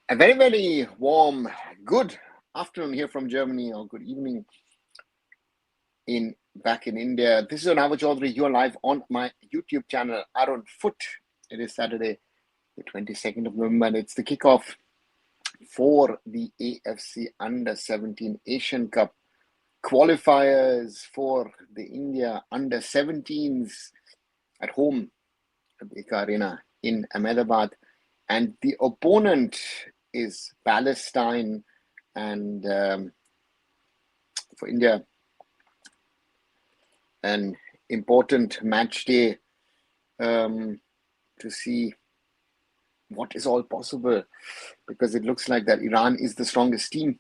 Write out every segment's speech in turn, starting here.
A very, very warm, good afternoon here from Germany, or good evening back in India. This is Arunava Chaudhuri. You're live on my YouTube channel, Arunfoot. It is Saturday, the 22nd of November, and it's the kickoff for the AFC Under-17 Asian Cup qualifiers for the India Under-17s at home at the EKA Arena in Ahmedabad. And the opponent is Palestine, and for India, an important match day to see what is all possible, because it looks like that Iran is the strongest team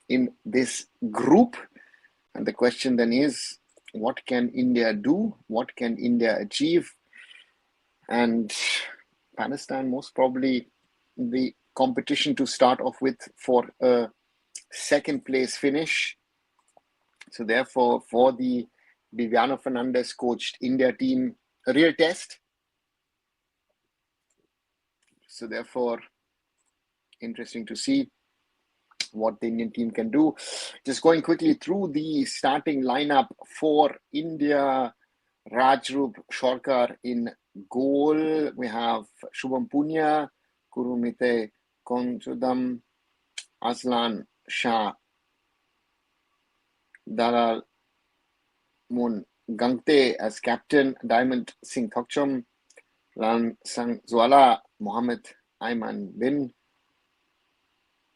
in this group. And the question then is, what can India do? What can India achieve? And Palestine most probably the competition to start off with for a second place finish. So therefore, for the Bibiano Fernandez coached India team, a real test. So therefore, interesting to see what the Indian team can do. Just going quickly through the starting lineup for India: Rajrup Shorkar in goal. We have Shubham Punya, Kurumite Konchudam, Aslan Shah, Dalal Mun Gangte as captain, Diamond Singh Thokcham, Lan Sang Zwala, Mohammed Ayman Bin,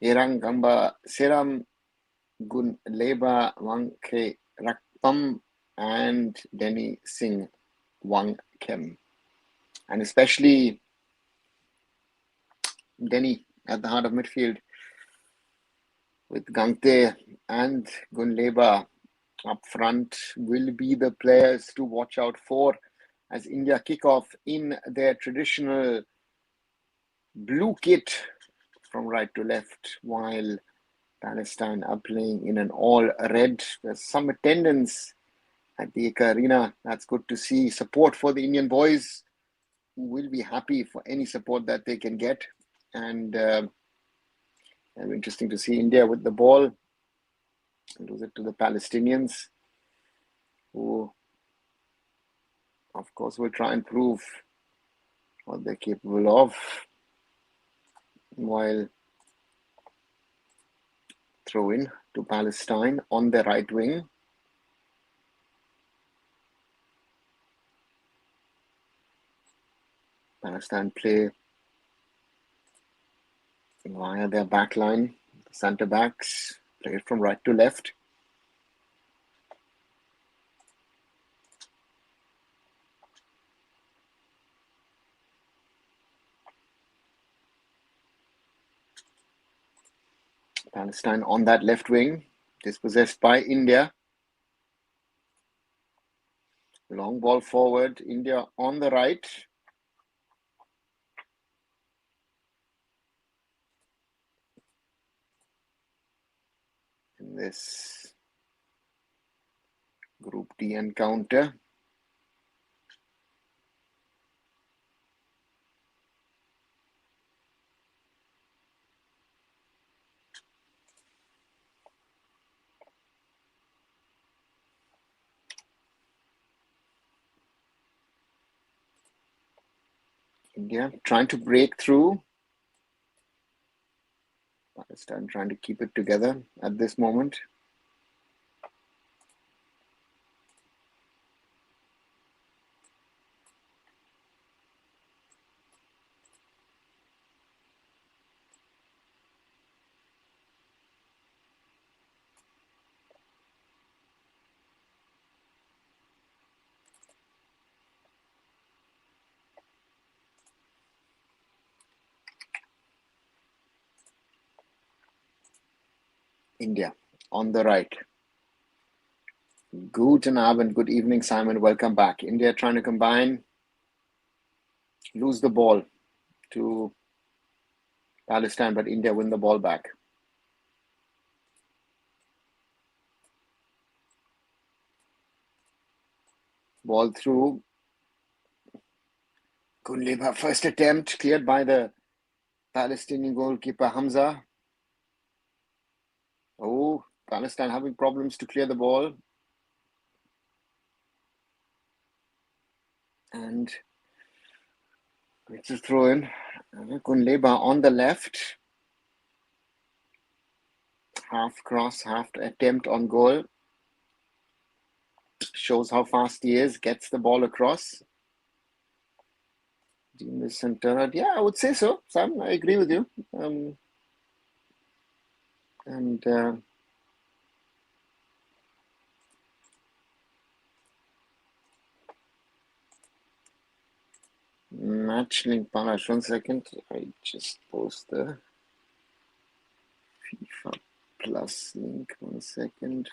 Erang Gamba Seram, Gun Leba Wangke Rakpam, and Denny Singh Wang Kem. And especially Denny at the heart of midfield, with Gangte and Gunleba up front, will be the players to watch out for as India kick off in their traditional blue kit from right to left, while Palestine are playing in an all red. There's some attendance at the EKA Arena. That's good to see. Support for the Indian boys, who will be happy for any support that they can get. And interesting to see India with the ball. Lose it to the Palestinians, who, of course, will try and prove what they're capable of, while throw in to Palestine on the right wing. Palestine play via their back line. The centre backs play it from right to left. Palestine on that left wing, dispossessed by India. Long ball forward, India on the right. In this Group D encounter. India trying to break through. Palestine trying to keep it together at this moment. India on the right. Guten Abend, good evening, Simon. Welcome back. India trying to combine, lose the ball to Palestine, but India win the ball back. Ball through. Gunleba, first attempt cleared by the Palestinian goalkeeper Hamza. Oh, Palestine having problems to clear the ball. And it's a throw in. Kunleba on the left. Half cross, half attempt on goal. Shows how fast he is. Gets the ball across. Yeah, I would say so, Sam. I agree with you. Match link Palash. 1 second. I just post the FIFA Plus link. 1 second.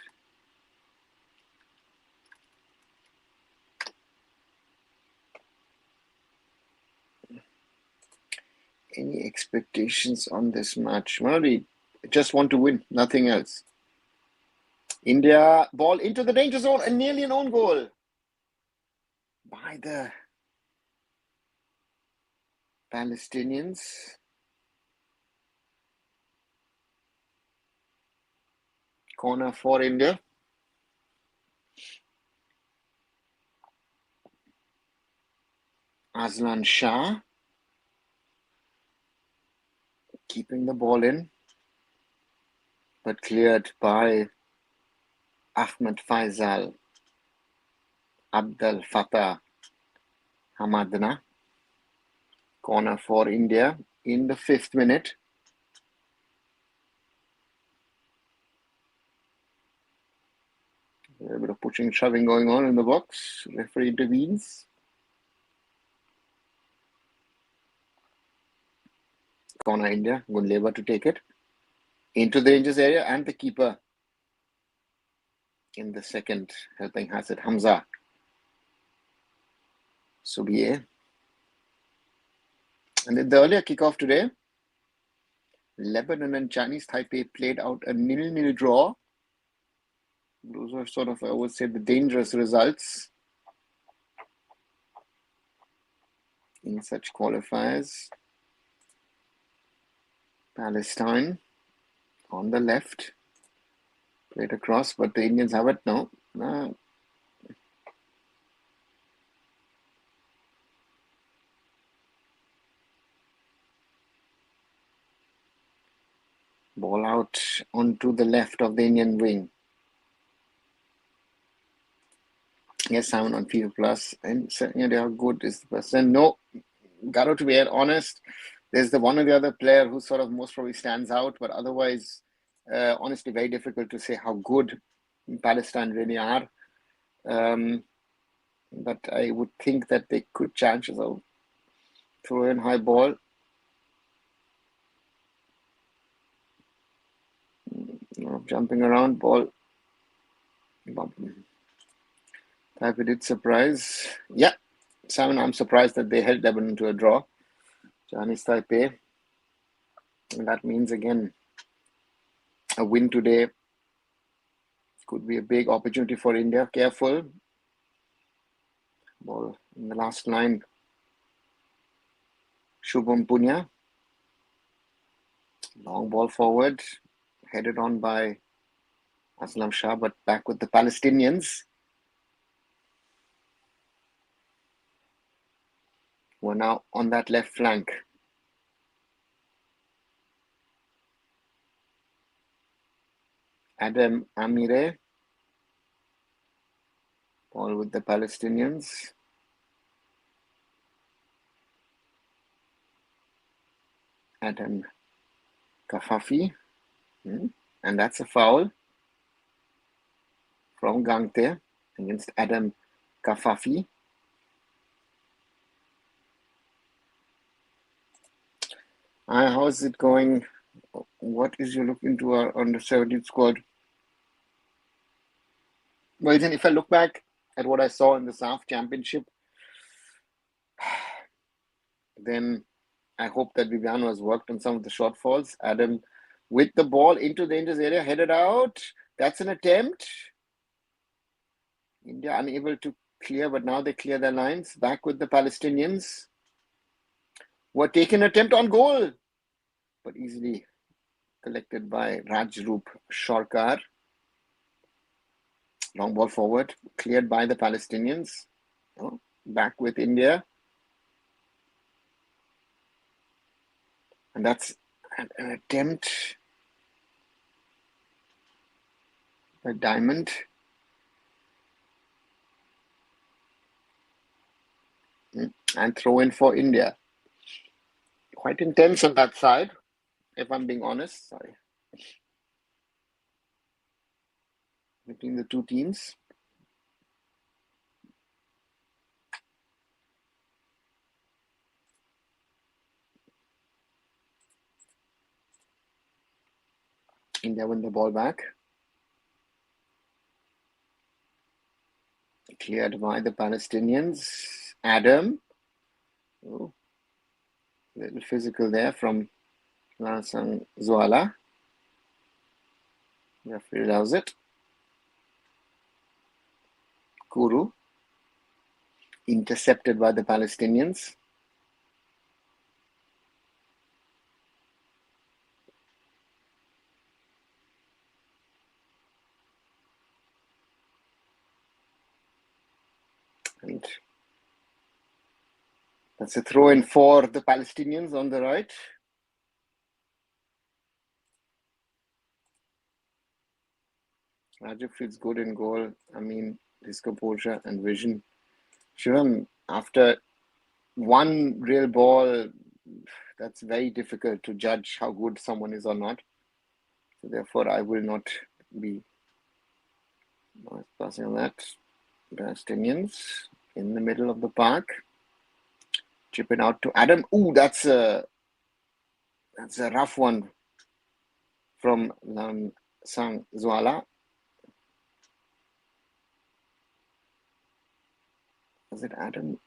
Any expectations on this match? Well, we just want to win, nothing else. India, ball into the danger zone and nearly an own goal by the Palestinians. Corner for India. Aslan Shah keeping the ball in, but cleared by Ahmed Faisal. Abdel Fattah Hamadna. Corner for India in the 5th minute. A bit of pushing and shoving going on in the box. Referee intervenes. Corner India. Gunleva to take it into the dangerous area, and the keeper in the second helping Hassan Hamza. Subiye. And in the earlier kickoff today, Lebanon and Chinese Taipei played out a 0-0 draw. Those are sort of, I would say, the dangerous results in such qualifiers. Palestine on the left, played across, but the Indians have it now. Ball out onto the left of the Indian wing. Yes, Simon on FIFA Plus. And how good is the person? No, Garo, to be honest, there's the one or the other player who sort of most probably stands out, but otherwise, honestly, very difficult to say how good Palestine really are. But I would think that they could chances of throw in high ball. Jumping around, ball. Taipei did surprise. Yeah, Simon, I'm surprised that they held Lebanon to a draw. Chinese Taipei. And that means, again, a win today could be a big opportunity for India. Careful. Ball in the last line. Shubham Punya. Long ball forward. Headed on by Aslam Shah, but back with the Palestinians. We're now on that left flank. Adam Amire. Ball with the Palestinians. Adam Kafafi. And that's a foul from Gangte against Adam Kafafi. How is it going? What is your look into our under-17 squad? Well, then if I look back at what I saw in the SAF Championship, then I hope that Bibiano has worked on some of the shortfalls. Adam with the ball into the dangerous area, headed out. That's an attempt. India unable to clear, but now they clear their lines. Back with the Palestinians. Were taken attempt on goal. but easily collected by Rajroop Shorkar. Long ball forward, cleared by the Palestinians. Oh, back with India. And that's an attempt by Diamond. And throw in for India. Quite intense on that side, if I'm being honest. Sorry. Between the two teams. India win the ball back. Cleared by the Palestinians. Adam. Oh, a little physical there from Lasang Zuala. Referee allows it. Kuru. Intercepted by the Palestinians. And that's a throw in for the Palestinians on the right. Rajab feels good in goal. I mean, his composure and vision. Shivam, after one real ball, that's very difficult to judge how good someone is or not. So therefore, I will not be passing on that. Palestinians in the middle of the park. Chip it out to Adam. Ooh, that's a rough one from Sang Zuala. Was it Adam?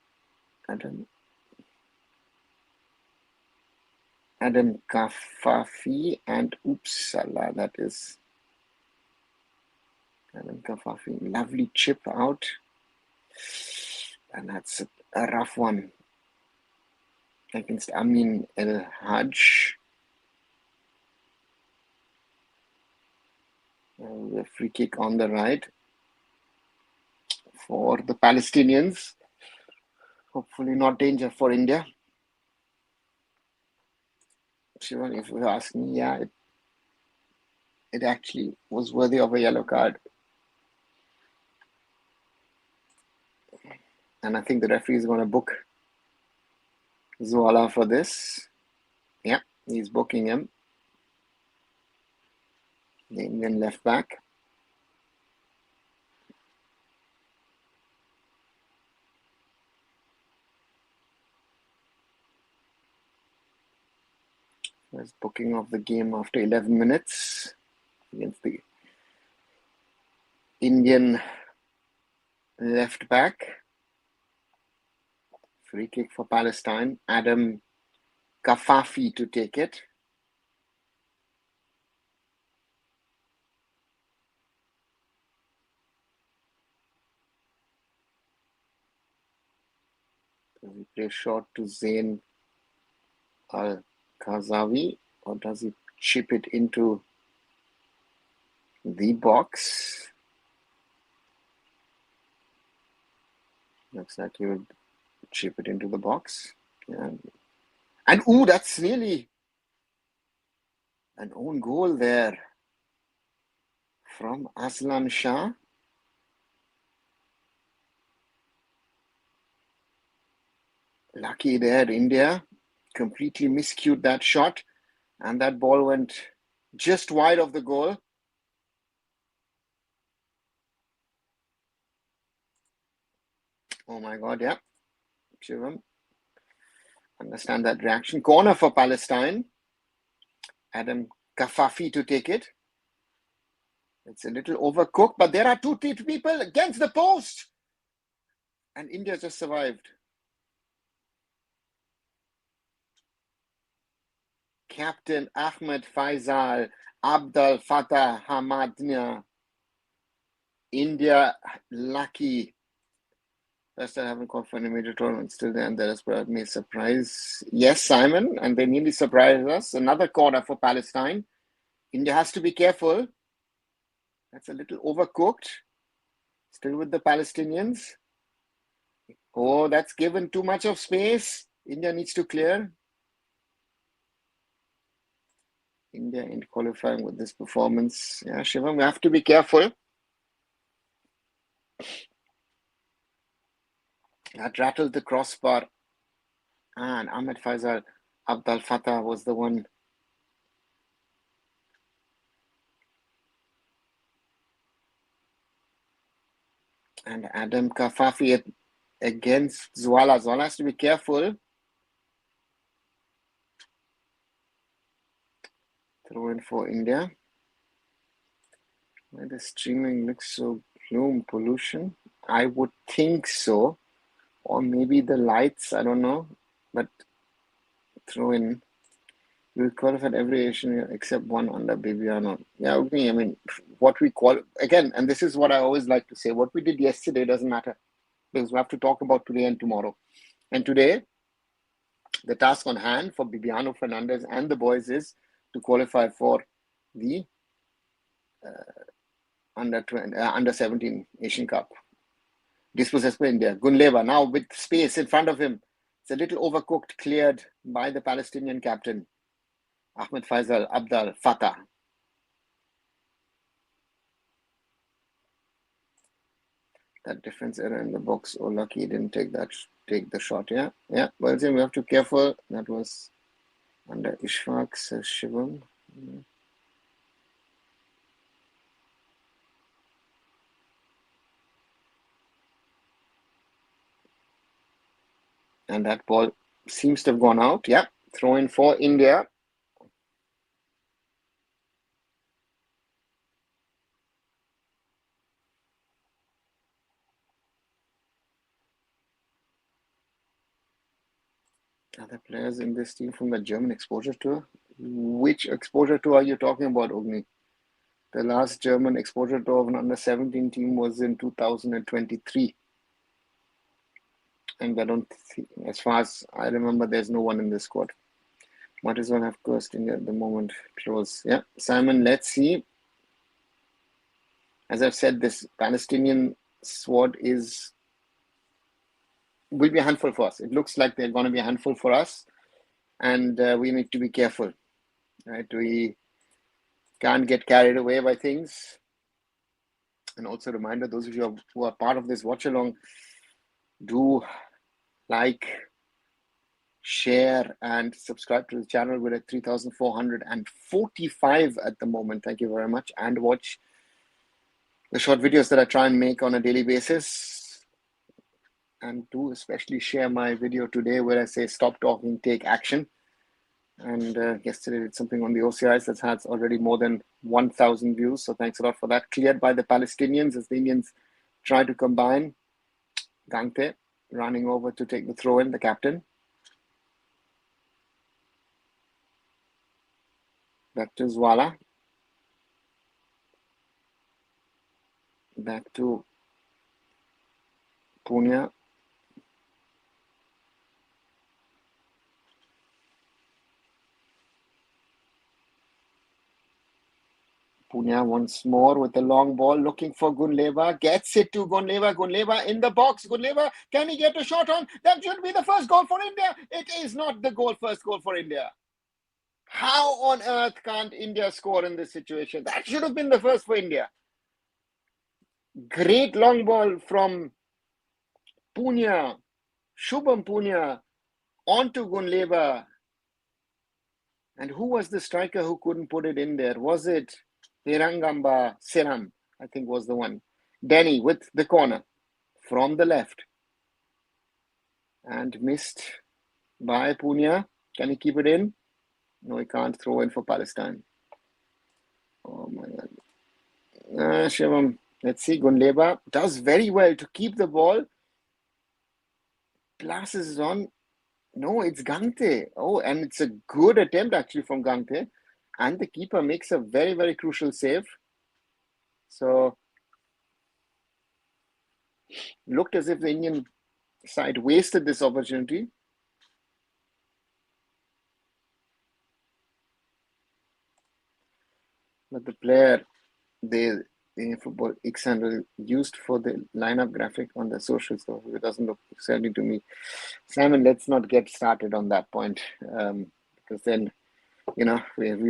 Adam Kafafi and Uppsala. That is Adam Kafafi. Lovely chip out. And that's a rough one against Amin El Hajj. The free kick on the right for the Palestinians. Hopefully not danger for India. Shivan, if you ask me, yeah, it actually was worthy of a yellow card. And I think the referee is going to book Zuala for this. Yeah, he's booking him. The Indian left back. First booking of the game after 11 minutes against the Indian left back. Free kick for Palestine. Adam Kafafi to take it. Does he play short to Zain Al-Kazawi, or does he chip it into the box? Looks like he would chip it into the box. Yeah. And ooh, that's nearly an own goal there from Aslan Shah. Lucky there, India completely miscued that shot, and that ball went just wide of the goal. Oh my God, yeah. Shivam, understand that reaction. Corner for Palestine. Adam Kafafi to take it. It's a little overcooked, but there are two people against the post. And India just survived. Captain Ahmed Faisal, Abdul Fattah Hamadnia. India lucky Palestine haven't qualified in a major tournament still there, and that may surprise. Yes, Simon, and they nearly surprised us. Another corner for Palestine. India has to be careful. That's a little overcooked. Still with the Palestinians. Oh, that's given too much of space. India needs to clear. India in qualifying with this performance. Yeah, Shivam, we have to be careful. That rattled the crossbar. And Ahmed Faisal Abdul Fattah was the one. And Adam Kafafi against Zwala. Zwala has to be careful. Throw in for India. Why the streaming looks so gloom pollution? I would think so. Or maybe the lights, I don't know. But throw in. We qualified every Asian except one under Bibiano. Yeah, okay. I mean, what we call again, and this is what I always like to say, what we did yesterday doesn't matter because we have to talk about today and tomorrow. And today, the task on hand for Bibiano, Fernandez, and the boys is to qualify for the under 17 Asian Cup. Dispossessed by India. Gunleva now with space in front of him. It's a little overcooked, cleared by the Palestinian captain. Ahmed Faisal Abdul Fattah. That defense error in the box. Oh, lucky he didn't take the shot. Yeah. Well, we have to be careful. That was under Ishfaq, says Shivam. And that ball seems to have gone out. Yeah. Throw in for India. Other players in this team from the German exposure tour? Which exposure tour are you talking about, Ogni? The last German exposure tour of an under-17 team was in 2023. And I don't think, as far as I remember, there's no one in this squad. Might as well have cursed India at the moment. Close. Yeah, Simon, let's see. As I've said, this Palestinian squad will be a handful for us. It looks like they're going to be a handful for us, and we need to be careful, right? We can't get carried away by things. And also a reminder, those of you who are part of this watch-along, do like, share, and subscribe to the channel. We're at 3,445 at the moment. Thank you very much. And watch the short videos that I try and make on a daily basis. And do especially share my video today where I say stop talking, take action. And yesterday I did something on the OCIs that's had already more than 1,000 views. So thanks a lot for that. Cleared by the Palestinians as the Indians try to combine. Gangte running over to take the throw in, the captain. Back to Zwala. Back to Punya. Punya once more with the long ball, looking for Gunleva. Gets it to Gunleva. Gunleva in the box. Gunleva, can he get a shot on? That should be the first goal for India. It is not the first goal for India. How on earth can't India score in this situation? That should have been the first for India. Great long ball from Punya, Shubham Punya, onto Gunleva. And who was the striker who couldn't put it in there? Was it Hirangamba Seram, I think was the one. Denny with the corner from the left. And missed by Punya. Can he keep it in? No, he can't. Throw in for Palestine. Oh my God. Shivam, let's see. Gunleva does very well to keep the ball. Passes on. No, it's Gangte. Oh, and it's a good attempt actually from Gangte. And the keeper makes a very, very crucial save. So, looked as if the Indian side wasted this opportunity. But the player the football Xandel used for the lineup graphic on the socials, so it doesn't look exciting to me. Simon, let's not get started on that point, because then, we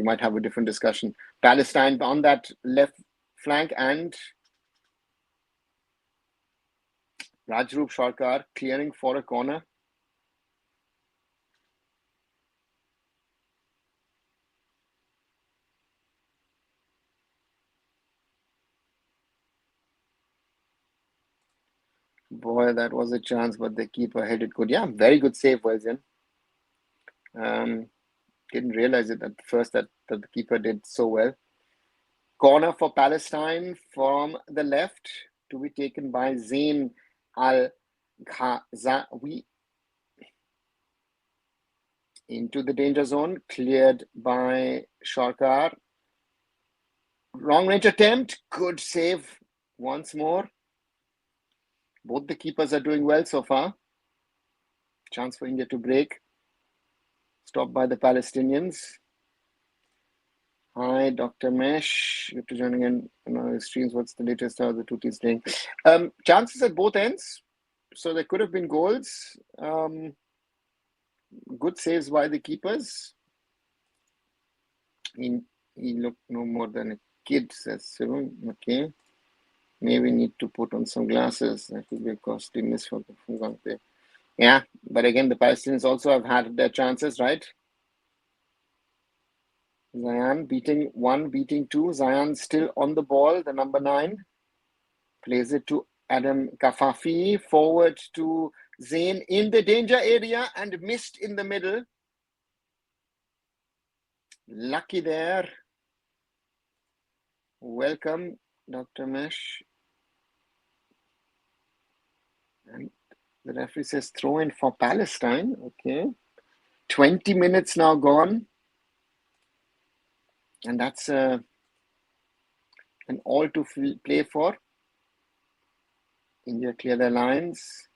might have a different discussion. Palestine on that left flank, and Rajroop Sarkar clearing for a corner. Boy, that was a chance, but the keeper headed good. Yeah, very good save, Welsian. Didn't realize it at first that the keeper did so well. Corner for Palestine from the left to be taken by Zain Al-Ghazawi. Into the danger zone, cleared by Sarkar. Long range attempt, good save once more. Both the keepers are doing well so far. Chance for India to break. Stopped by the Palestinians. Hi, Dr. Mesh. Good to joining in on our streams. What's the latest? How are the two teams playing? Chances at both ends. So there could have been goals. Good saves by the keepers. He looked no more than a kid, says Sivan. Okay. Maybe need to put on some glasses. That would be a costly miss for Fungante. Yeah, but again, the Palestinians also have had their chances, right? Zayan beating 1, beating 2. Zayan still on the ball, the number 9. Plays it to Adam Kafafi. Forward to Zain in the danger area and missed in the middle. Lucky there. Welcome, Dr. Mesh. And the referee says throw in for Palestine. Okay. 20 minutes now gone. And that's an all to play for. India clear their lines.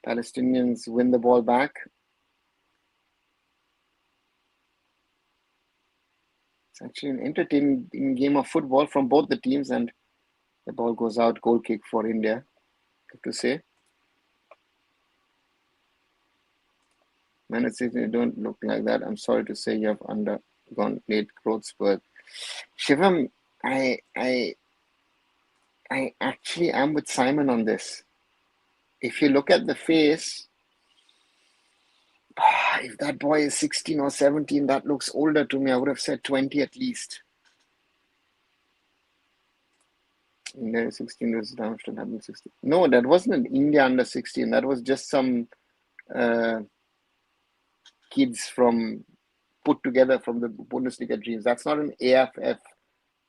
Palestinians win the ball back. It's actually an entertaining game of football from both the teams, and the ball goes out. Goal kick for India, good to say. Man, you don't look like that. I'm sorry to say you have undergone late growth spurt. Shivam, I actually am with Simon on this. If you look at the face, if that boy is 16 or 17, that looks older to me. I would have said 20 at least. India 16 was down to 16. No, that wasn't an India under 16. That was just some kids put together from the Bundesliga dreams. That's not an AFF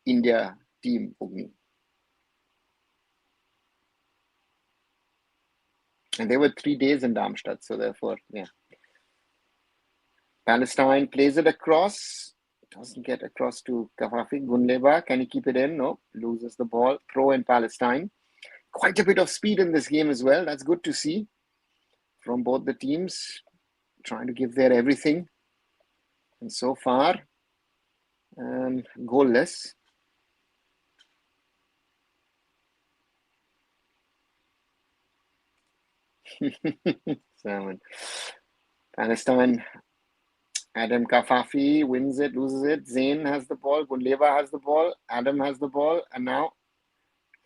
India team, Ogni. And they were 3 days in Darmstadt, so therefore, yeah. Palestine plays it across. Doesn't get across to Kafafi. Gunleba, can he keep it in? No, loses the ball. Throw in Palestine. Quite a bit of speed in this game as well. That's good to see from both the teams, trying to give their everything. And so far, goalless. Salmon. Palestine. Adam Kafafi wins it, loses it. Zain has the ball. Gunleva has the ball. Adam has the ball. And now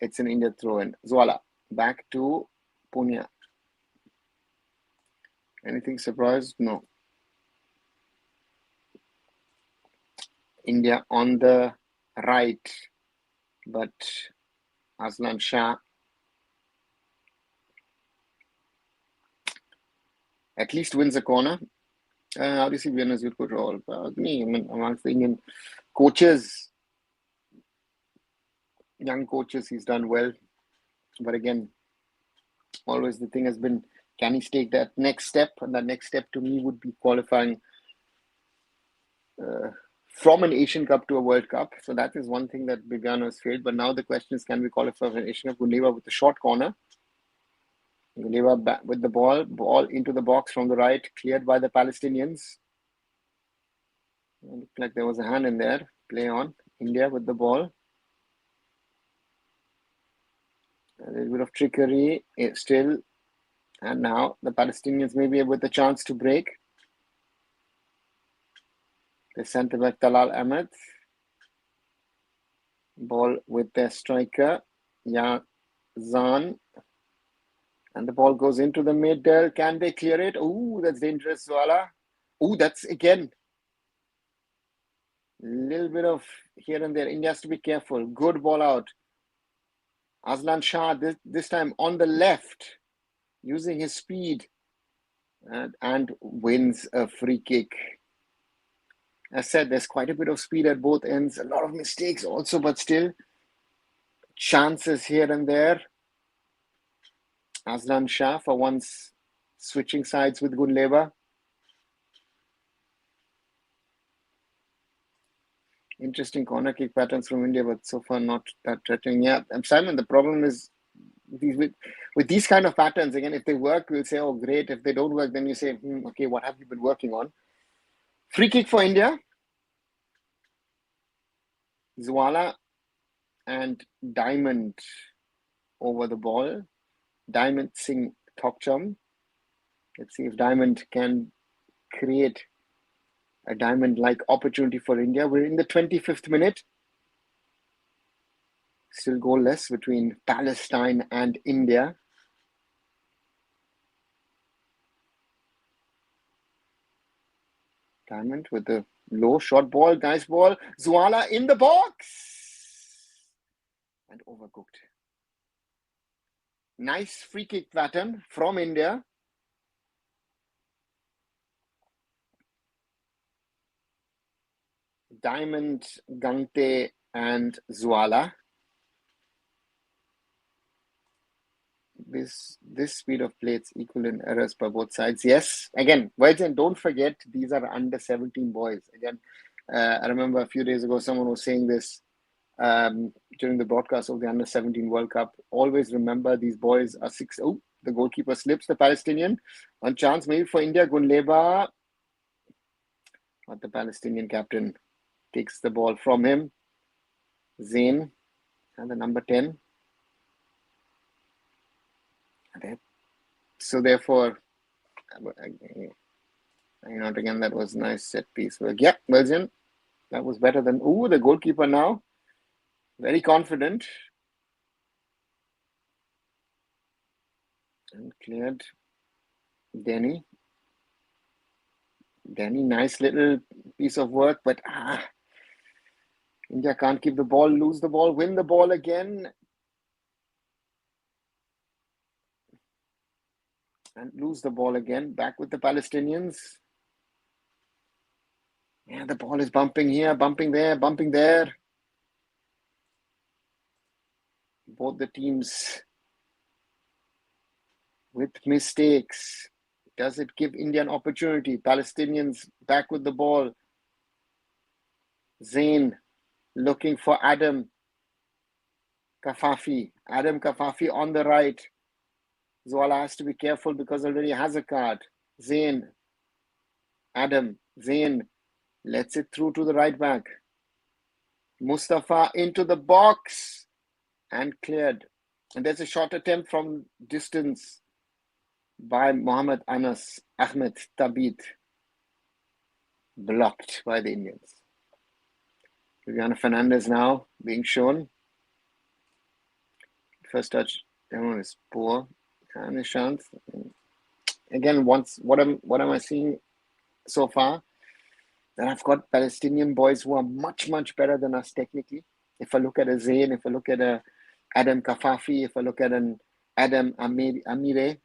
it's an India throw-in. Zwala. Back to Punya. Anything surprised? No. India on the right. But Aslan Shah at least wins a corner. How do you see Bibiano's youth coach role? Amongst the Indian coaches, young coaches, he's done well. But again, always the thing has been, can he take that next step? And that next step to me would be qualifying from an Asian Cup to a World Cup. So that is one thing that Bibiano has failed. But now the question is, can we qualify for an Asian Cup? Gunleva with a short corner. Gunleva back with the ball into the box from the right, cleared by the Palestinians. It looked like there was a hand in there. Play on. India with the ball. A little bit of trickery still. And now the Palestinians maybe with a chance to break. The centre back Talal Ahmed. Ball with their striker, Yazan. And the ball goes into the middle. Can they clear it? Oh, that's dangerous, Zwala. Oh, that's again. A little bit of here and there. India has to be careful. Good ball out. Aslan Shah, this time on the left, using his speed, and wins a free kick. As said, there's quite a bit of speed at both ends. A lot of mistakes also, but still chances here and there. Aslan Shah for once switching sides with Gunleva. Interesting corner kick patterns from India, but so far not that threatening. Yeah, and Simon, the problem is with these kind of patterns, again, if they work, we'll say, oh, great. If they don't work, then you say, okay, what have you been working on? Free kick for India. Zwala and Diamond over the ball. Diamond Singh Thokcham. Let's see if Diamond can create a diamond-like opportunity for India. We're in the 25th minute. Still goalless between Palestine and India. Diamond with the low short ball, nice ball. Zwala in the box. And overcooked. Nice free kick pattern from India. Diamond, Gante, and Zwala. This speed of play, it's equal in errors by both sides. Yes, again, and don't forget, these are under 17 boys. Again, I remember a few days ago, someone was saying this during the broadcast of the under 17 World Cup. Always remember, these boys are six. Oh, the goalkeeper slips the Palestinian. One chance maybe for India. Gunleva, but the Palestinian captain takes the ball from him. Zain and the number 10. So therefore, again, that was nice set piece work. Yeah, Belgian, that was better than, the goalkeeper now. Very confident. And cleared. Denny, nice little piece of work, but India can't keep the ball, lose the ball, win the ball again. And lose the ball again. Back with the Palestinians. Yeah, the ball is bumping here, bumping there, bumping there. Both the teams with mistakes. Does it give India an opportunity? Palestinians back with the ball. Zain looking for Adam Kafafi. Adam Kafafi on the right. Zwala has to be careful because already has a card. Zain. Zain lets it through to the right back. Mustafa into the box and cleared. And there's a shot attempt from distance by Mohammad Anas Ahmed Tabit. Blocked by the Indians. Bibiano Fernandez now being shown. First touch, everyone is poor. And a chance. Again, what am I seeing so far? That I've got Palestinian boys who are much, much better than us technically. If I look at a Zain, if I look at a Adam Kafafi, if I look at an Adam Amire,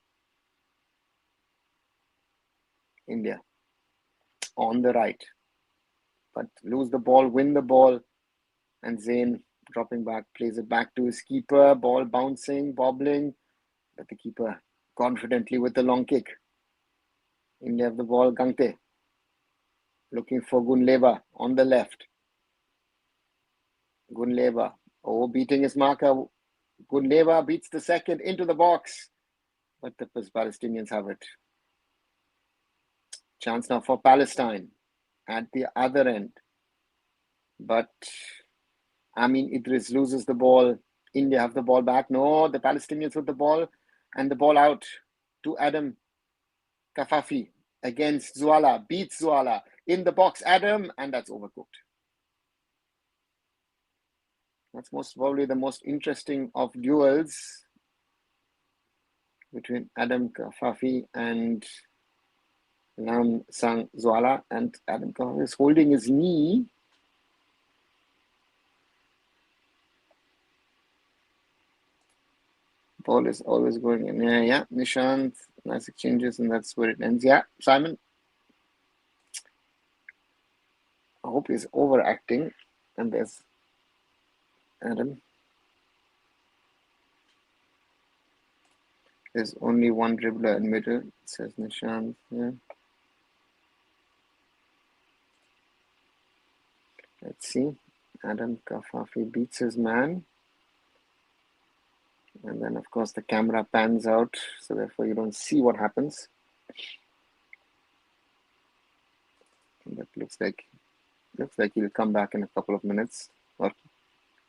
India on the right. But lose the ball, win the ball, and Zain dropping back, plays it back to his keeper, ball bouncing, bobbling, but the keeper confidently with the long kick. India have the ball, Gante looking for Gunleva on the left. Gunleva, beating his marker. Gunleva beats the second into the box, but the Palestinians have it. Chance now for Palestine at the other end. But Amin Idris loses the ball. India have the ball back. No, the Palestinians with the ball and the ball out to Adam Kafafi against Zuala. Beats Zuala in the box. Adam, and that's overcooked. That's most probably the most interesting of duels between Adam Kafafi and Lam Sang Zuala. And Adam Kafafi is holding his knee. Ball is always going in. Yeah, Nishant, nice exchanges, and that's where it ends. Yeah, Simon. I hope he's overacting. And there's Adam. There's only one dribbler in middle, says Nishant. Yeah. Let's see. Adam Kafafi beats his man. And then, of course, the camera pans out, so therefore you don't see what happens. And that looks like he'll come back in a couple of minutes, or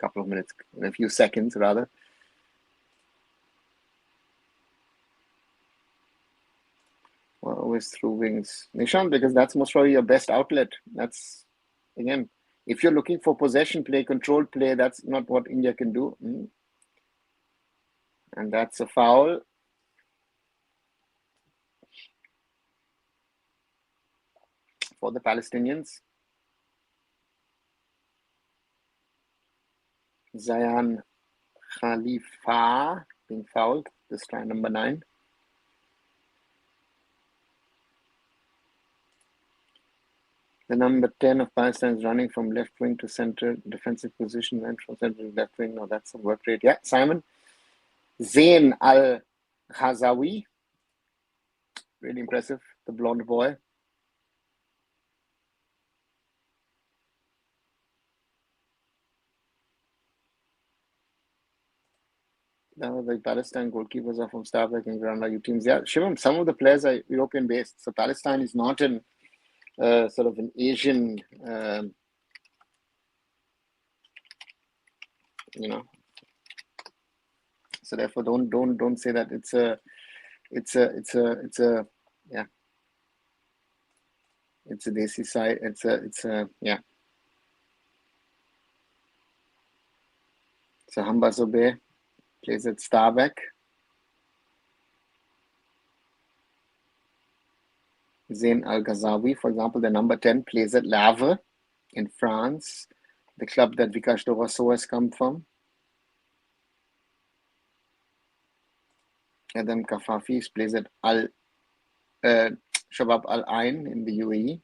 in a few seconds rather. Well, always through wings, Nishant, because that's most probably your best outlet. That's, again, if you're looking for possession play, controlled play, that's not what India can do. And that's a foul. For the Palestinians. Zayan Khalifa being fouled, this try number 9. The number 10 of Palestine is running from left wing to center defensive position, went from center to left wing. No, that's a work rate. Yeah, Simon. Zain Al-Ghazawi. Really impressive, the blonde boy. Now the Palestine goalkeepers are from Stabæk and Granda U teams. Yeah, Shivam, some of the players are European based. So Palestine is not in sort of an Asian, So therefore, don't say that it's a Desi side. It's a So Hamba Sobe plays at Stabæk. Zain Al-Ghazawi, for example, the number 10, plays at Lave in France, the club that Vikash Dovaso has come from. Adam Kafafi plays at Shabab Al Ain in the UAE.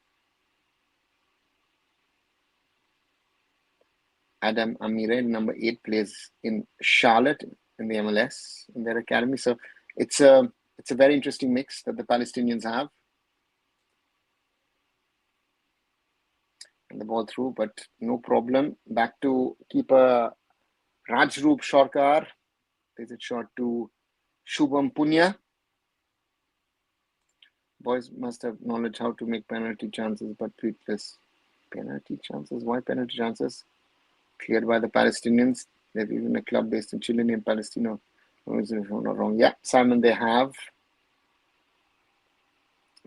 Adam Amire, number 8, plays in Charlotte in the MLS in their academy. So it's a very interesting mix that the Palestinians have. And the ball through, but no problem. Back to keeper Rajroop Shorkar. Plays it short to Shubham Punya. Boys must have knowledge how to make penalty chances, but treat this penalty chances. Why penalty chances? Cleared by the Palestinians. They've even a club based in Chile named Palestino. If I'm not wrong. Yeah, Simon, they have.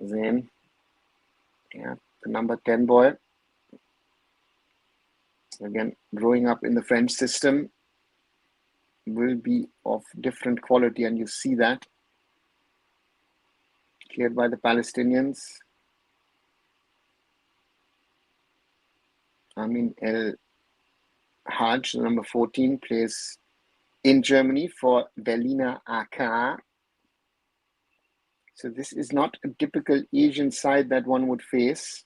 Zain. Yeah, the number 10 boy. Again, growing up in the French system will be of different quality, and you see that. Cleared by the Palestinians. Amin El Haj, number 14, plays in Germany for Berliner AK. So this is not a typical Asian side that one would face.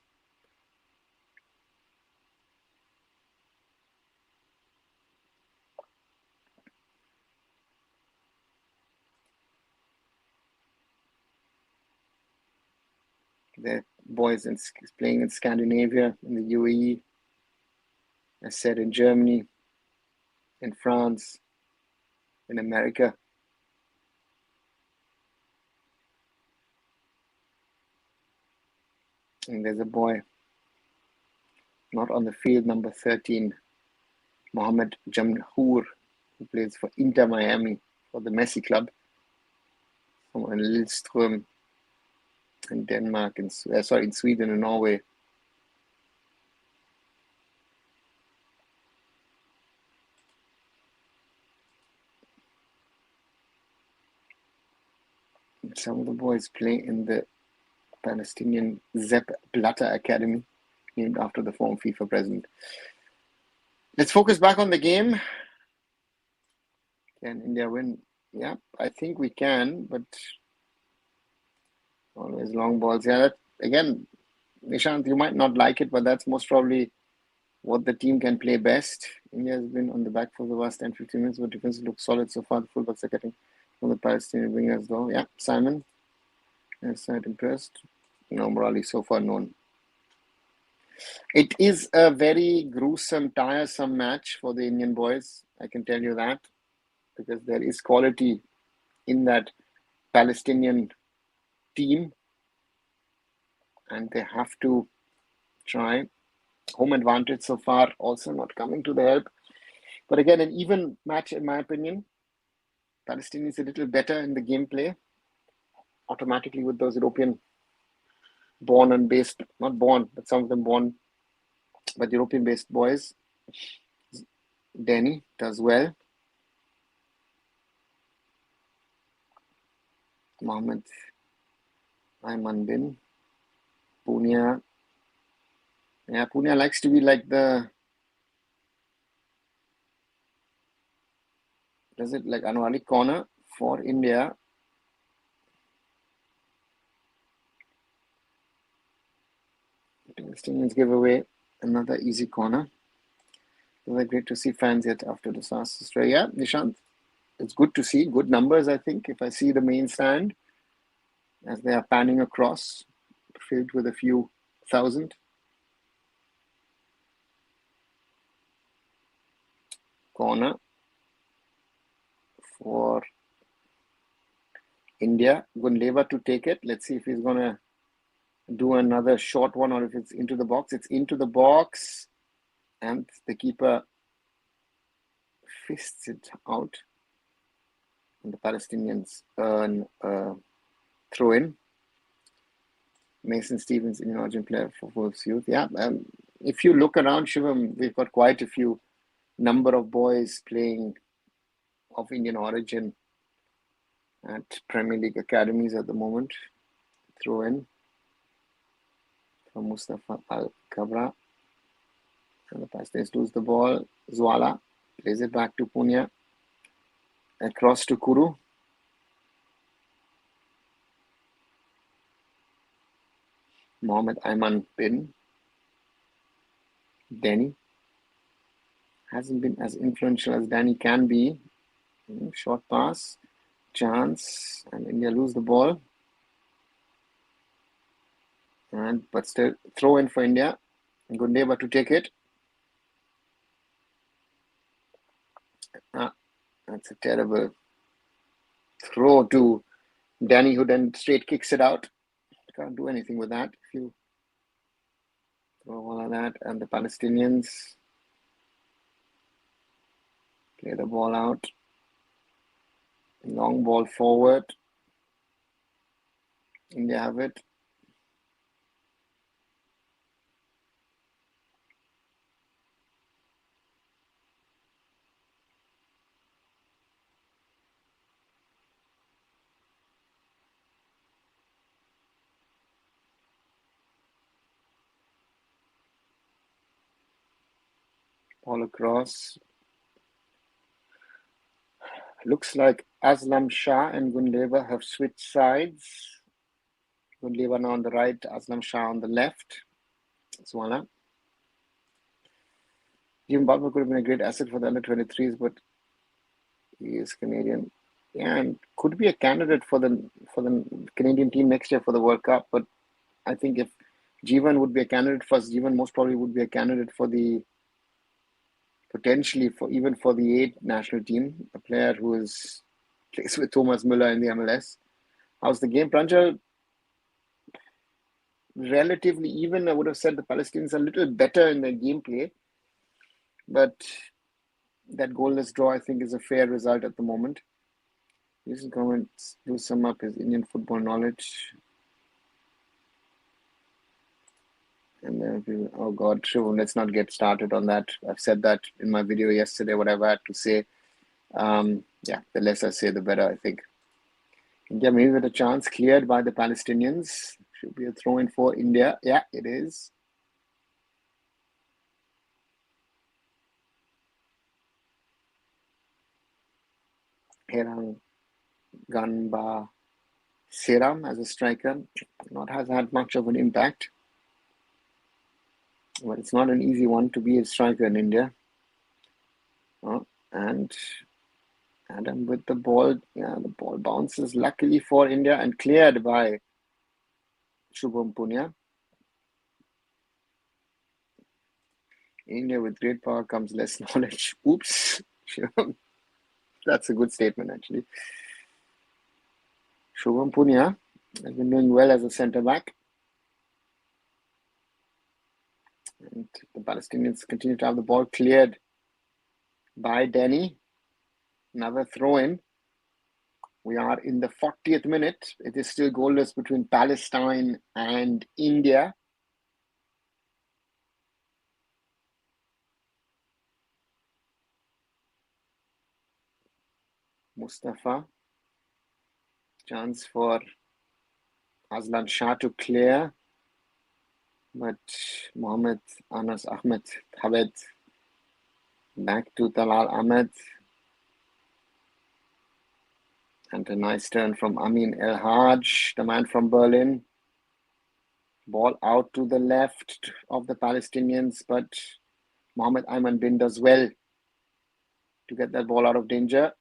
The boys playing in Scandinavia, in the UAE, as said, in Germany, in France, in America. And there's a boy not on the field, number 13, Mohamed Jamhour, who plays for Inter Miami for the Messi club. Someone in Lillestrøm in Denmark, in Sweden and Norway. Some of the boys play in the Palestinian Sepp Blatter Academy, named after the former FIFA president. Let's focus back on the game. Can India win? Yeah, I think we can, but always long balls. Yeah, again, Nishant, you might not like it, but that's most probably what the team can play best. India has been on the back for the last 10-15 minutes, but defense looks solid so far. The fullbacks are getting from the Palestinian wingers though. Yeah, Simon is not impressed. No, Morali so far known. It is a very gruesome, tiresome match for the Indian boys. I can tell you that, because there is quality in that Palestinian team, and they have to try. Home advantage so far also not coming to the help. But again, an even match in my opinion. Palestine is a little better in the gameplay, automatically with those European born and based, not born, but some of them born, but European based boys. Denny does well. Mohammed Ayman bin Punia. Yeah, Punia likes to be like like Anwali corner for India. Palestinians give away another easy corner. It was great to see fans yet after disaster. Yeah, Nishant, it's good to see good numbers. I think if I see the main stand as they are panning across, filled with a few thousand. Corner for India. Gunleva to take it. Let's see if he's going to do another short one or if it's into the box. It's into the box, and the keeper fists it out. And the Palestinians earn a throw in. Mason Stevens, Indian origin player for Wolves Youth. Yeah, if you look around, Shivam, we've got quite a few number of boys playing of Indian origin at Premier League academies at the moment. Throw in from Mustafa Al-Kabra. And the Palestinians lose the ball. Zwala plays it back to Punia. Across to Kuru. Mohammed Ayman bin Denny. Hasn't been as influential as Danny can be. Short pass. Chance. And India lose the ball. But still, throw in for India. Gundeva to take it. That's a terrible throw to Danny, who then straight kicks it out. Can't do anything with that if you throw all of that. And the Palestinians play the ball out. Long ball forward. India have it. Ball across. Looks like Aslam Shah and Gunleva have switched sides. Gunleva now on the right, Aslam Shah on the left. Zwala. Jim Balmer could have been a great asset for the under-23s, but he is Canadian. Yeah, and could be a candidate for the Canadian team next year for the World Cup. But I think if Jeevan would be a candidate for us, Jeevan most probably would be a candidate for the potentially for even for the 8 national team, a player who is plays with Thomas Müller in the MLS. How's the game, Pranjal? relatively even. I would have said the Palestinians are a little better in their gameplay, but that goalless draw, I think, is a fair result at the moment. Recent comments do sum up his Indian football knowledge. And then people, oh God, sure, let's not get started on that. I've said that in my video yesterday, whatever I had to say. Yeah, the less I say, the better, I think. India maybe with a chance, cleared by the Palestinians. Should be a throw-in for India. Yeah, it is. Herang Ganba Seram as a striker has had much of an impact. But it's not an easy one to be a striker in India. And Adam with the ball. Yeah, the ball bounces luckily for India and cleared by Shubham Punya. India with great power comes less knowledge. Oops. That's a good statement, actually. Shubham Punya has been doing well as a centre-back. And the Palestinians continue to have the ball cleared by Denny. Another throw-in. We are in the 40th minute. It is still goalless between Palestine and India. Mustafa. Chance for Aslan Shah to clear. But Mohammed Anas Ahmed Thabet back to Talal Ahmed. And a nice turn from Amin El Haj, the man from Berlin. Ball out to the left of the Palestinians, but Mohammed Ayman Bin does well to get that ball out of danger.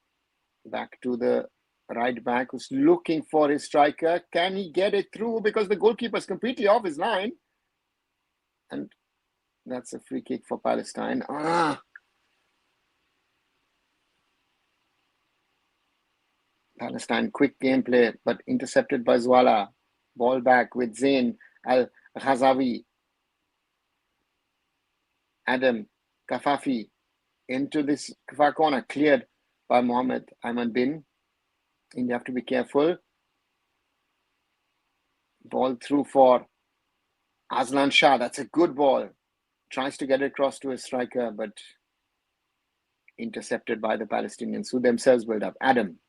Back to the right back who's looking for his striker. Can he get it through? Because the goalkeeper is completely off his line. And that's a free kick for Palestine. Palestine, quick gameplay, but intercepted by Zwala. Ball back with Zain Al-Ghazavi. Adam Kafafi into this far corner, cleared by Mohammed Ayman Bin. India have to be careful. Ball through for Aslan Shah. That's a good ball. Tries to get it across to his striker, but intercepted by the Palestinians, who themselves build up. Adam,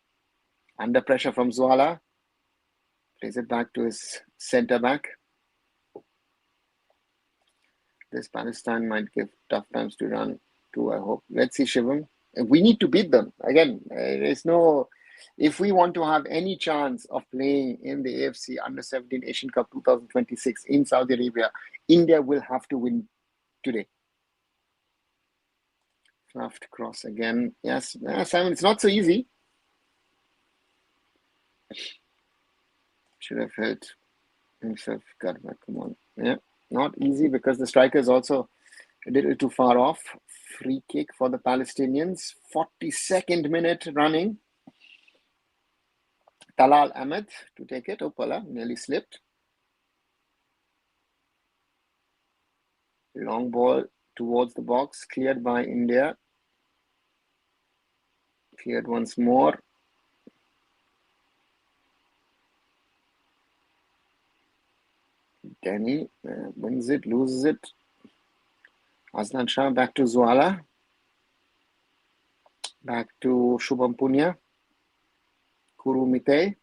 under pressure from Zwala, plays it back to his centre-back. This Palestine might give tough times to run to, I hope. Let's see, Shivam. We need to beat them. Again, there's no... If we want to have any chance of playing in the AFC U-17 Asian Cup 2026 in Saudi Arabia, India will have to win today. Left cross again. Yes, Simon, it's not so easy. Should have held himself. Got back. Come on. Yeah, not easy because the striker is also a little too far off. Free kick for the Palestinians. 42nd minute running. Talal Ahmed to take it. Opala nearly slipped. Long ball towards the box. Cleared by India. Cleared once more. Denny wins it, loses it. Aslan Shah back to Zwala. Back to Shubham Punya. Kuru Mite.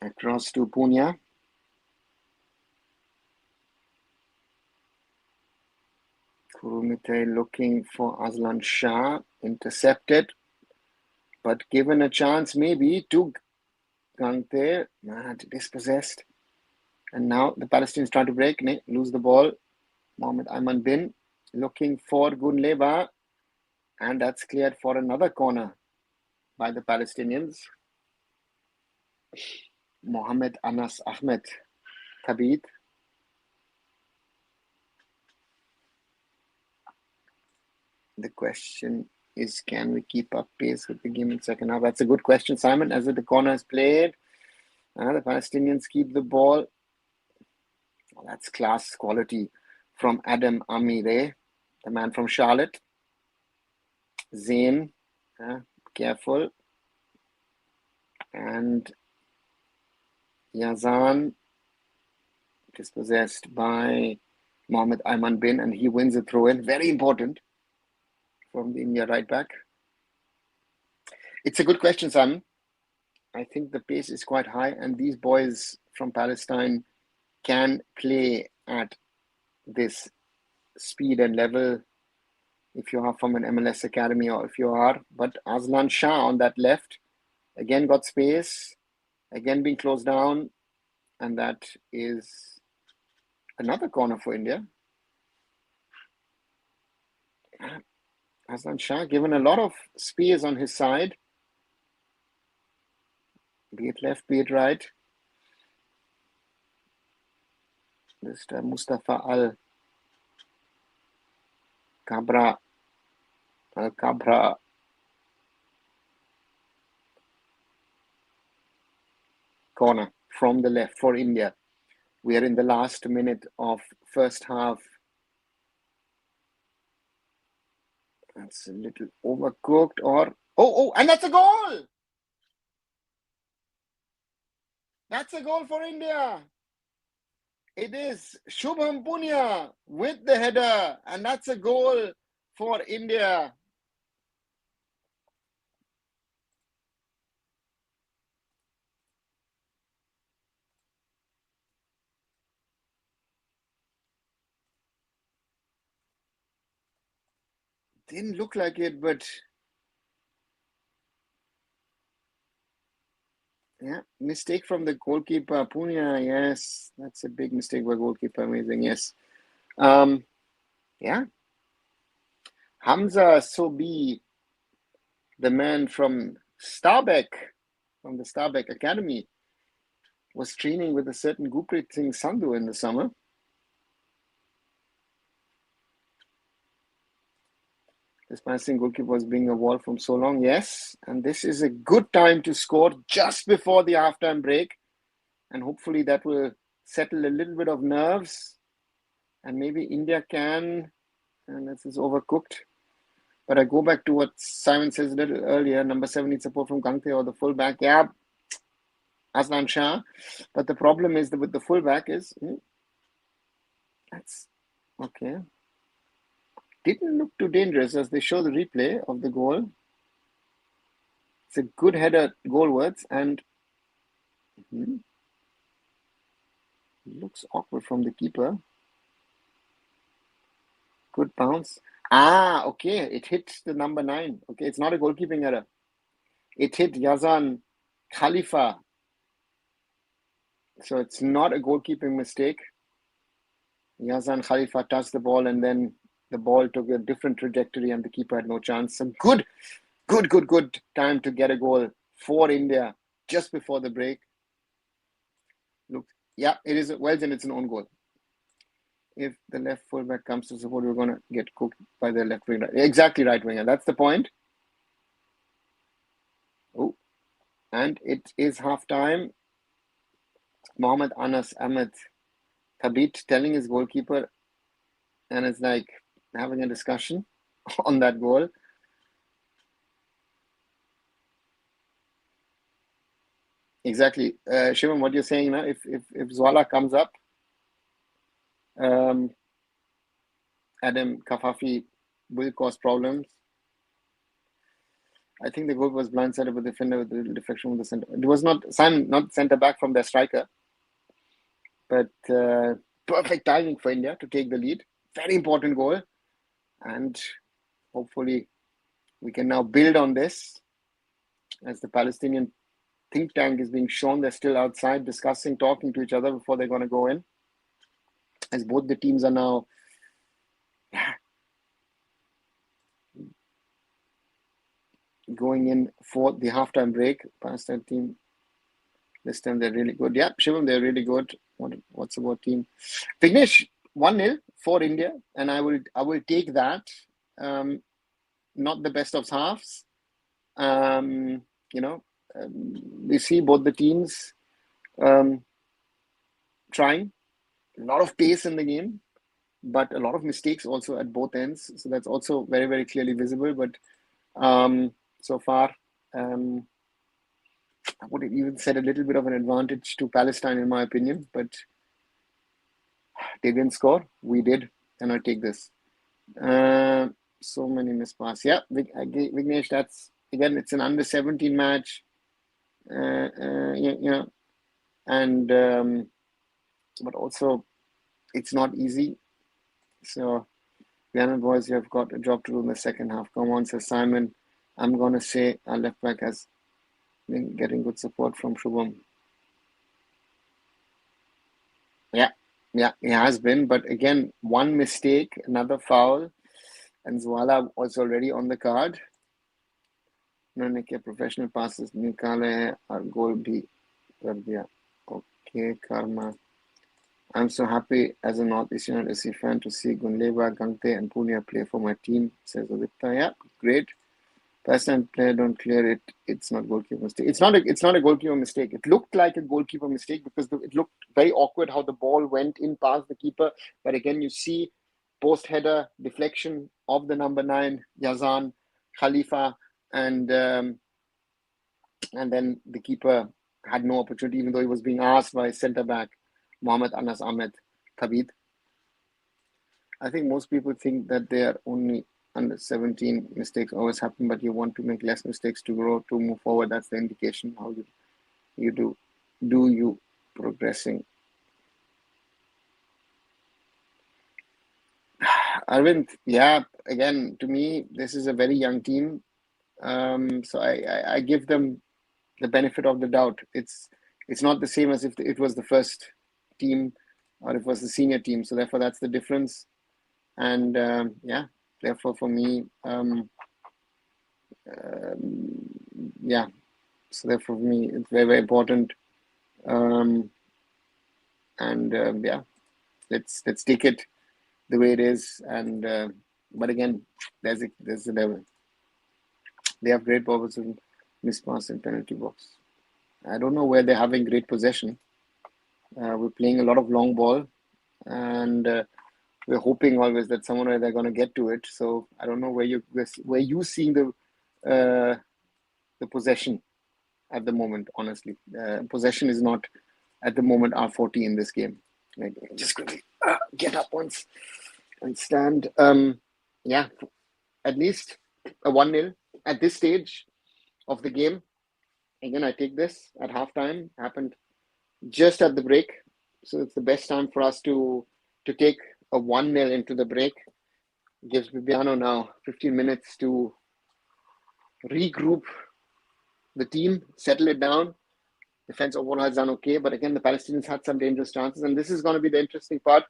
Across to Punya. Kuru Mite looking for Aslan Shah. Intercepted. But given a chance maybe to Gangte. Dispossessed. And now the Palestinians try to break. Lose the ball. Mohammed Ayman Bin looking for Gunleba. And that's cleared for another corner by the Palestinians. Mohammed Anas Ahmed Thabit. The question is, can we keep up pace with the game in second half? That's a good question, Simon. As the corner is played, the Palestinians keep the ball. Oh, that's class quality from Adam Amire, the man from Charlotte. Zain, careful. And Yazan, dispossessed by Mohammed Ayman Bin, and he wins a throw-in. Very important from the India right back. It's a good question, Simon. I think the pace is quite high, and these boys from Palestine can play at this speed and level if you are from an MLS academy or if you are. But Aslan Shah on that left, again got space, again being closed down, and that is another corner for India. Aslan Shah given a lot of space on his side, be it left, be it right. This time Mustafa Al-Kabra corner from the left for India. We are in the last minute of first half. That's a little overcooked, or and that's a goal. That's a goal for India. It is Shubham Punia with the header, and that's a goal for India. Didn't look like it, but yeah, mistake from the goalkeeper. Punia, yes, that's a big mistake by goalkeeper. Amazing, yes. Yeah. Hamza Sobi, the man from Starbeck, from the Starbeck Academy, was training with a certain Gurpreet Singh Sandhu in the summer. This passing goalkeeper was being a wall from so long, yes. And this is a good time to score just before the halftime break. And hopefully that will settle a little bit of nerves. And maybe India can, and this is overcooked. But I go back to what Simon says a little earlier. Number 7 needs support from Gangte or the fullback. Yeah, Aslan Shah. But the problem is that with the fullback is, that's okay. Didn't look too dangerous as they show the replay of the goal. It's a good header goalwards, and looks awkward from the keeper. Good bounce. Okay. It hit the number 9. Okay, it's not a goalkeeping error. It hit Yazan Khalifa. So it's not a goalkeeping mistake. Yazan Khalifa touched the ball, and then the ball took a different trajectory and the keeper had no chance. Some good time to get a goal for India just before the break. Look, yeah, it is. Well, then it's an own goal. If the left fullback comes to support, we're going to get cooked by the left winger. Exactly, right winger. That's the point. Oh, and it is half time. Mohammed Anas Ahmed Thabit telling his goalkeeper, and it's like having a discussion on that goal. Exactly. Shivam, what you're saying now, if Zwala comes up, Adam Kafafi will cause problems. I think the goal was blindsided with the defender with the deflection from the center. It was not centre back from their striker, but perfect timing for India to take the lead. Very important goal, and hopefully we can now build on this as the Palestinian think tank is being shown. They're still outside discussing, talking to each other before they're going to go in, as both the teams are now going in for the halftime break. Palestine team, this time they're really good. Yeah, Shivam, they're really good. What's about team? Vignesh, 1-0 for India, and I will take that. not the best of halves. We see both the teams trying. A lot of pace in the game, but a lot of mistakes also at both ends. So that's also very, very clearly visible. But so far, I would have even said a little bit of an advantage to Palestine, in my opinion. But they didn't score. We did. And I'll take this. So many missed passes. Yeah, Vignesh, that's, again, it's an under 17 match. And but also it's not easy. So Bibiano boys, you have got a job to do in the second half. Come on, says Simon. I'm gonna say our left back has been getting good support from Shubham. Yeah, it has been, but again, one mistake, another foul, and Zwala was already on the card. उन्होंने क्या professional passes निकाले हैं और goal भी कर दिया. Okay, Karma. I'm so happy as a North Eastern FC fan to see Gunleva, Gangte and Punia play for my team, says Aditya. Yeah, great. Palestine player don't clear it. It's not goalkeeper mistake. It's not a goalkeeper mistake. It looked like a goalkeeper mistake because it looked very awkward how the ball went in past the keeper. But again, you see post header deflection of the number 9, Yazan, Khalifa, and then the keeper had no opportunity, even though he was being asked by centre back Mohammad Anas Ahmed Thabit. I think most people think that they are only under 17. Mistakes always happen, but you want to make less mistakes to grow, to move forward. That's the indication how you do you progressing. Arvind, yeah, again, to me, this is a very young team. So I give them the benefit of the doubt. It's not the same as if it was the first team or if it was the senior team. So therefore, that's the difference. And therefore, for me, so therefore, for me, it's very, very important. Let's take it the way it is. And but again, there's the devil. They have great powers and miss pass in penalty box. I don't know where they're having great possession. We're playing a lot of long ball, and we're hoping always that somewhere they're going to get to it. So I don't know where you seeing the possession at the moment. Honestly, possession is not at the moment R40 in this game. Like, just quickly get up once and stand. At least a 1-0 at this stage of the game. Again, I take this at halftime. Happened just at the break, so it's the best time for us to take a 1-0 into the break. Gives Bibiano now 15 minutes to regroup the team, settle it down. Defense overall has done okay, but again, the Palestinians had some dangerous chances, and this is going to be the interesting part.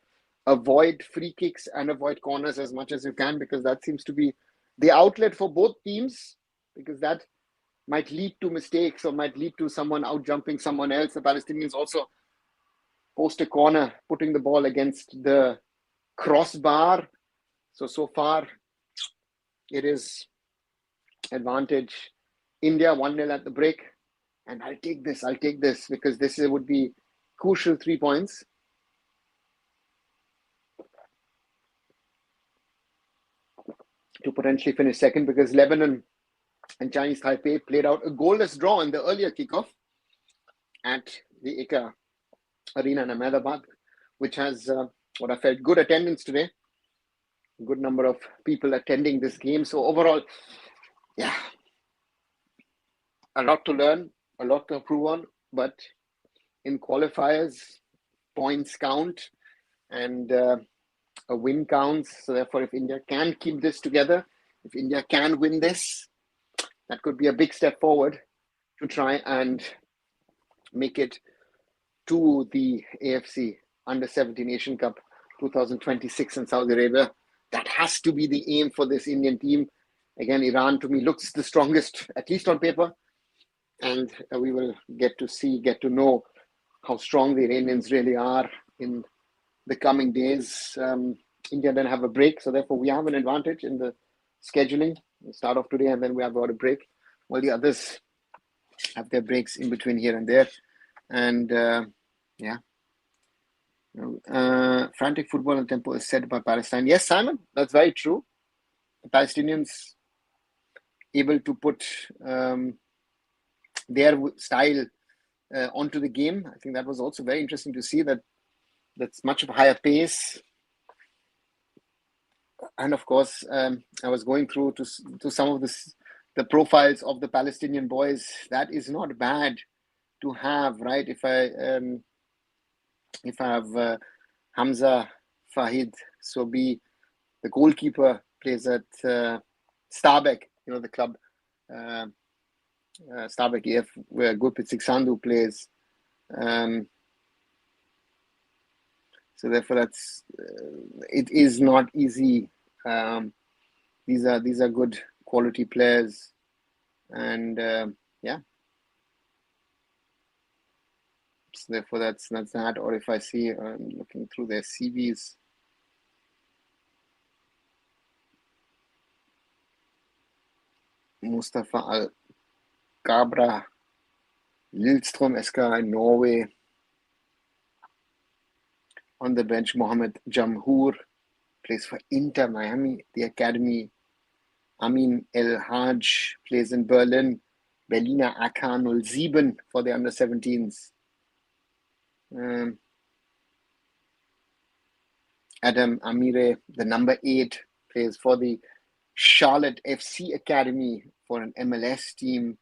Avoid free kicks and avoid corners as much as you can, because that seems to be the outlet for both teams, because that might lead to mistakes or might lead to someone out jumping someone else. The Palestinians also post a corner, putting the ball against the crossbar. So far, it is advantage India, 1-0 at the break. And I'll take this because this would be crucial 3 points. To potentially finish second, because Lebanon and Chinese Taipei played out a goalless draw in the earlier kickoff at the EKA Arena in Ahmedabad, which has what I felt good attendance today. A good number of people attending this game. So overall, yeah, a lot to learn, a lot to improve on, but in qualifiers, points count and a win counts. So therefore, if India can keep this together, if India can win this, that could be a big step forward to try and make it to the AFC Under-17 Asian Cup 2026 in Saudi Arabia. That has to be the aim for this Indian team. Again, Iran to me looks the strongest, at least on paper. And we will get to know how strong the Iranians really are in the coming days. India then have a break, so therefore we have an advantage in the scheduling. We start off today, and then we have got a break. While the others have their breaks in between here and there. And frantic football and tempo is set by Palestine. Yes, Simon, that's very true. The Palestinians able to put their style onto the game. I think that was also very interesting to see that's much of a higher pace. And of course, I was going through to some of the profiles of the Palestinian boys. That is not bad to have, right? If I have Hamza Fahid Sobi, the goalkeeper, plays at Stabæk, the club, Stabæk AF, where Gurpit Sandhu plays. So therefore, it is not easy. These are good quality players, and so therefore that's that. Or if I see, looking through their CVs, Mustafa Al Kabra, Lillestrøm SK in Norway. On the bench, Mohamed Jamhour plays for Inter Miami, the academy. Amin El Haj plays in Berlin. Berliner AK 07 for the under-17s. Adam Amire, the number 8, plays for the Charlotte FC Academy for an MLS team.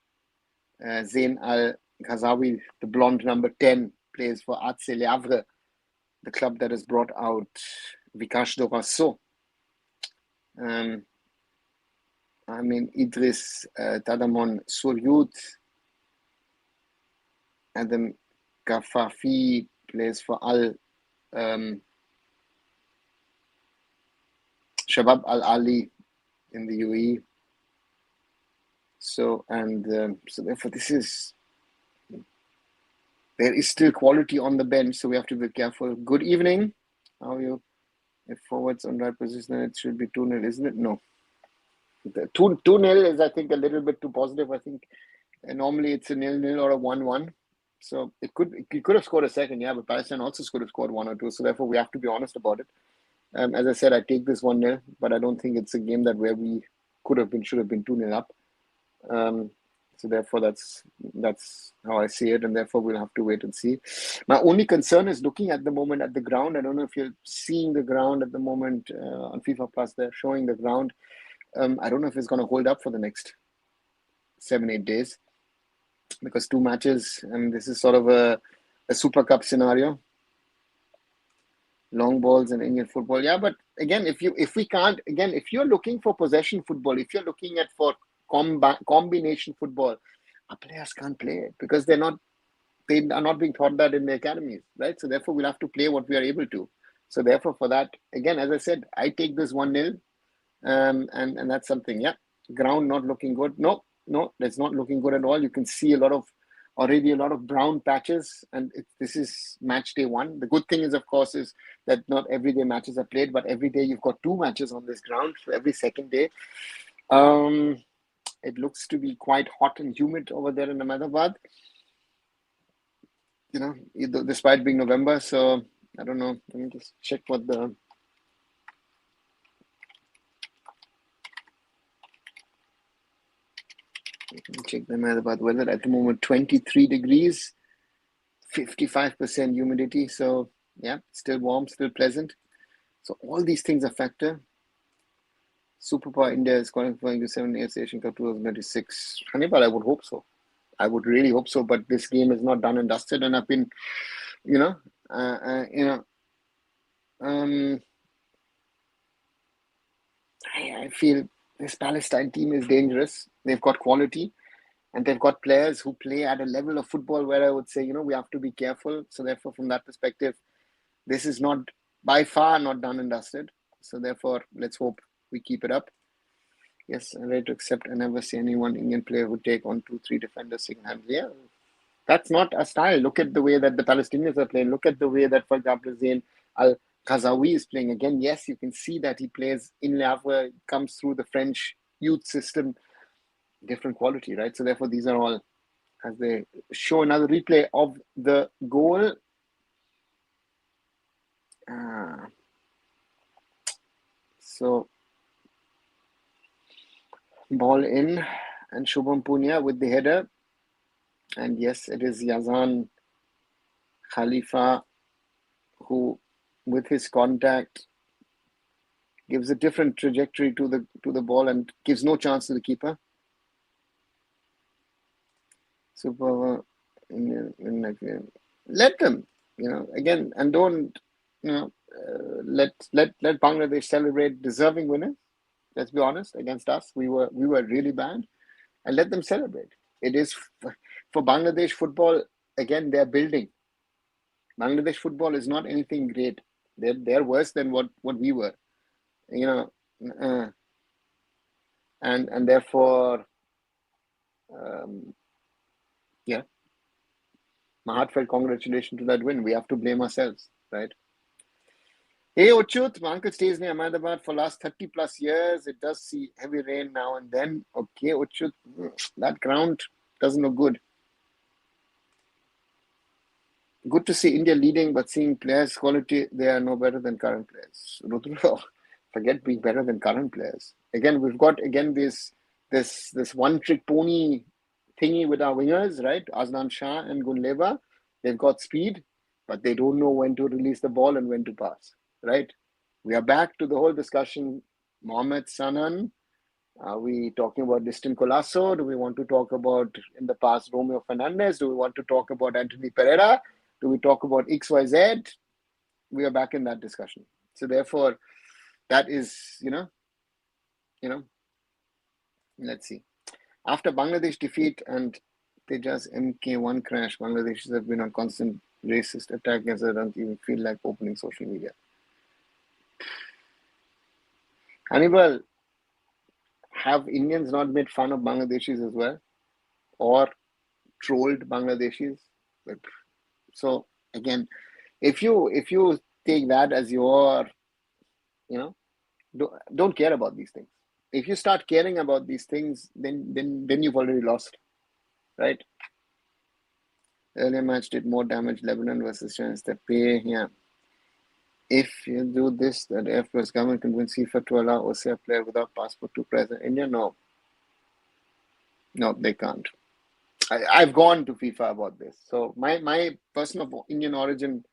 Zain Al Ghazawi, the blonde number 10, plays for AC Le Havre, the club that has brought out Vikash Dorasso. Idris Tadamon Suryut. Adam Gafafi plays for Shabab Al Ali in the UAE. So therefore there is still quality on the bench, so we have to be careful. Good evening. How are you? If forwards on right position, it should be 2-0, isn't it? No. 2-0 is, I think, a little bit too positive. I think normally it's a 0-0 or a 1-1. So it could have scored a second, but Palestine also could have scored 1 or 2. So therefore, we have to be honest about it. As I said, I take this 1-0, but I don't think it's a game where we should have been 2-0 up. So therefore, that's how I see it, and therefore we'll have to wait and see. My only concern is looking at the moment at the ground. I don't know if you're seeing the ground at the moment on FIFA Plus. They're showing the ground. I don't know if it's going to hold up for the next 7-8 days, because 2 matches, and this is sort of a Super Cup scenario. Long balls and Indian football, but again, if you're looking for possession football, if you're looking at for combination football, our players can't play it because they are not being taught that in the academies, right? So therefore, we'll have to play what we are able to. So therefore, for that, again, as I said, I take this 1-0, and that's something. Ground not looking good. No, that's not looking good at all. You can see already a lot of brown patches, and this is match day 1. The good thing is, of course, is that not everyday matches are played, but every day you've got 2 matches on this ground for every second day. It looks to be quite hot and humid over there in Ahmedabad, despite being November. So I don't know. Let me just check check the Ahmedabad weather at the moment. 23 degrees, 55% humidity. So still warm, still pleasant. So all these things are factor. Superpower India is qualifying to 7 AFC Asian Cup 2026. Hannibal, I would hope so. I would really hope so. But this game is not done and dusted, and I've been, I feel this Palestine team is dangerous. They've got quality, and they've got players who play at a level of football where I would say, we have to be careful. So therefore, from that perspective, this is not by far not done and dusted. So therefore, let's hope we keep it up. Yes, I'm ready to accept. I never see anyone Indian player who take on 2-3 defenders single-handed. Yeah, that's not a style. Look at the way that the Palestinians are playing. Look at the way that, for example, Zain Al Ghazawi is playing. Again, yes, you can see that he plays in Le Havre, comes through the French youth system, different quality, right? So therefore, these are all, as they show another replay of the goal. So ball in, and Shubham Punia with the header. And yes, it is Yazan Khalifa who, with his contact, gives a different trajectory to the ball and gives no chance to the keeper. Super. Let them, again, and don't, let Bangladesh celebrate deserving winners. Let's be honest. Against us, we were really bad, and let them celebrate. It is for Bangladesh football. Again, they're building. Bangladesh football is not anything great. They're worse than what we were, and therefore, my heartfelt congratulations to that win. We have to blame ourselves, right? Hey, Ochut, my uncle stays near Ahmedabad for last 30 plus years. It does see heavy rain now and then. Okay, Ochut, that ground doesn't look good. Good to see India leading, but seeing players' quality, they are no better than current players. Rudra, forget being better than current players. Again, we've got this one-trick pony thingy with our wingers, right? Azlan Shah and Gunleva. They've got speed, but they don't know when to release the ball and when to pass, right? We are back to the whole discussion. Mohamed Sanan. Are we talking about Distin Colasso? Do we want to talk about, in the past, Romeo Fernandez? Do we want to talk about Anthony Pereira? Do we talk about XYZ? We are back in that discussion. So therefore, that is, let's see. After Bangladesh defeat and Tejas MK1 crash, Bangladeshis have been on constant racist attack, as I don't even feel like opening social media. Hannibal, have Indians not made fun of Bangladeshis as well? Or trolled Bangladeshis? So again, if you take that as your, don't care about these things. If you start caring about these things, then you've already lost, right? Earlier match did more damage, Lebanon versus China. The pay, yeah. If you do this, that AFF government convince FIFA to allow OCA player without passport to present India? No, they can't. I've gone to FIFA about this. So my person of Indian origin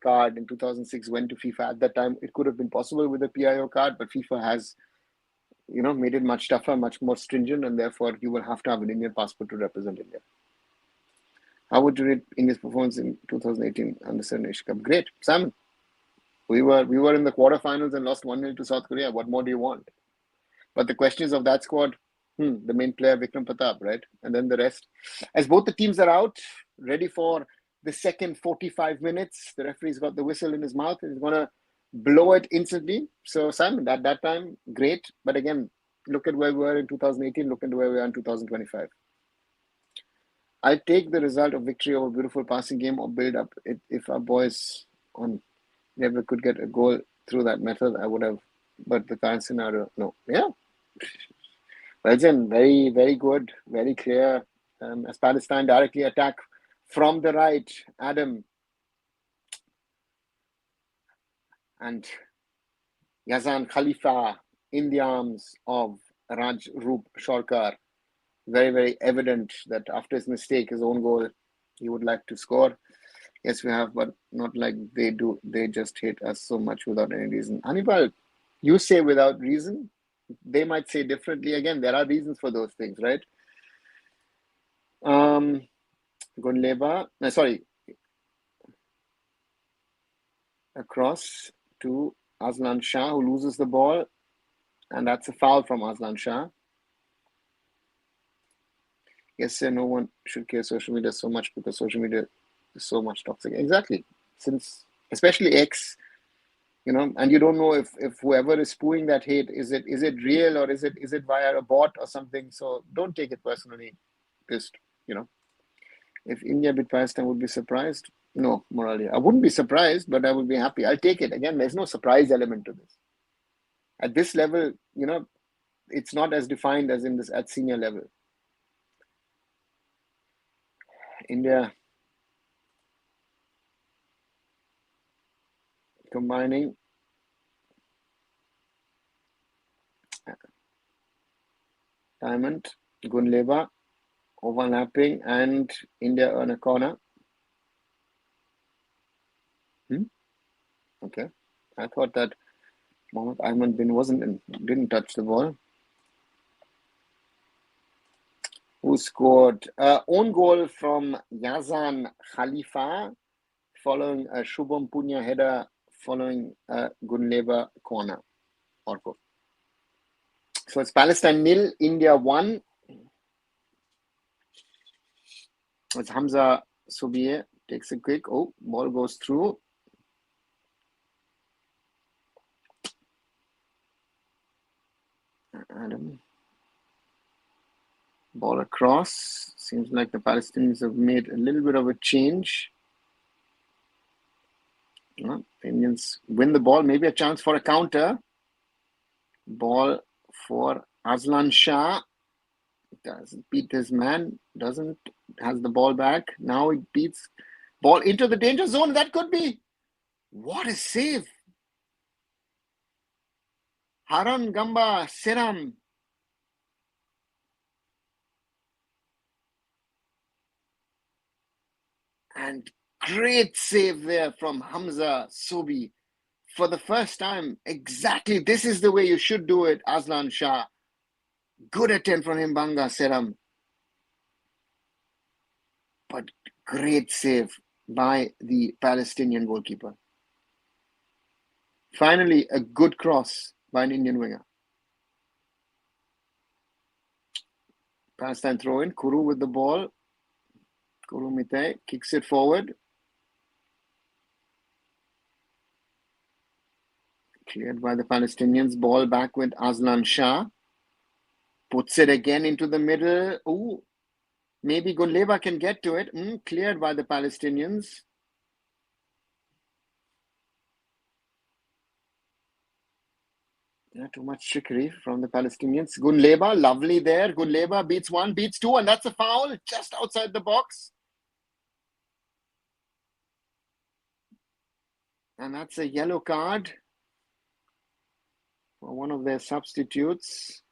card in 2006 went to FIFA. At that time, it could have been possible with a PIO card, but FIFA has, made it much tougher, much more stringent, and therefore you will have to have an Indian passport to represent India. How would you rate India's performance in 2018 Under-17 Asian Cup? Great, Simon. We were in the quarterfinals and lost 1-0 to South Korea. What more do you want? But the question is of that squad, the main player, Vikram Pratap, right? And then the rest. As both the teams are out, ready for the second 45 minutes, the referee's got the whistle in his mouth and he's going to blow it instantly. So, Simon, at that time, great. But again, look at where we were in 2018, look at where we are in 2025. I take the result of victory over beautiful passing game or build up. If our boys never could get a goal through that method, I would have. But the current scenario, no. Yeah. Rajan, very, very good, very clear. As Palestine directly attack from the right, Adam and Yazan Khalifa in the arms of Raj Roop Shorkar. Very, very evident that after his mistake, his own goal, he would like to score. Yes, we have, but not like they do. They just hate us so much without any reason. Hannibal, you say without reason. They might say differently. Again, there are reasons for those things, right? Gunleva, across to Azlan Shah, who loses the ball, and that's a foul from Azlan Shah. Yes, sir, no one should care social media so much because social media is so much toxic. Exactly. Since, especially X, and you don't know if whoever is spewing that hate, is it real or is it via a bot or something? So don't take it personally. Just, if India beat Pakistan, would be surprised? No, Morally. I wouldn't be surprised, but I would be happy. I'll take it. Again, there's no surprise element to this. At this level, it's not as defined as in this at senior level. India combining. Diamond, Gunleva, overlapping, and India earn a corner. Okay. I thought that Mohammad Ahmed bin didn't touch the ball. Who scored? Own goal from Yazan Khalifa, following a Shubham Punya header, following a Gunleva corner. Orko. So it's Palestine 0, India 1. It's Hamza Sobie takes a quick. Oh, ball goes through. Adam. Ball across. Seems like the Palestinians have made a little bit of a change. The Indians win the ball. Maybe a chance for a counter. Ball for Aslan Shah. Doesn't beat this man. Has the ball back. Now it beats. Ball into the danger zone. That could be. What a save. Harun Gamba Siram. And great save there from Hamza Sobi. For the first time, exactly this is the way you should do it, Aslan Shah. Good attempt from him, Banga Seram. But great save by the Palestinian goalkeeper. Finally, a good cross by an Indian winger. Palestine throw in. Kuru with the ball. Kuru Mite kicks it forward. Cleared by the Palestinians. Ball back with Aslan Shah. Puts it again into the middle. Ooh. Maybe Gunleva can get to it. Cleared by the Palestinians. Yeah, too much trickery from the Palestinians. Gunleva, lovely there. Gunleva beats one, beats two, and that's a foul just outside the box. And that's a yellow card for one of their substitutes.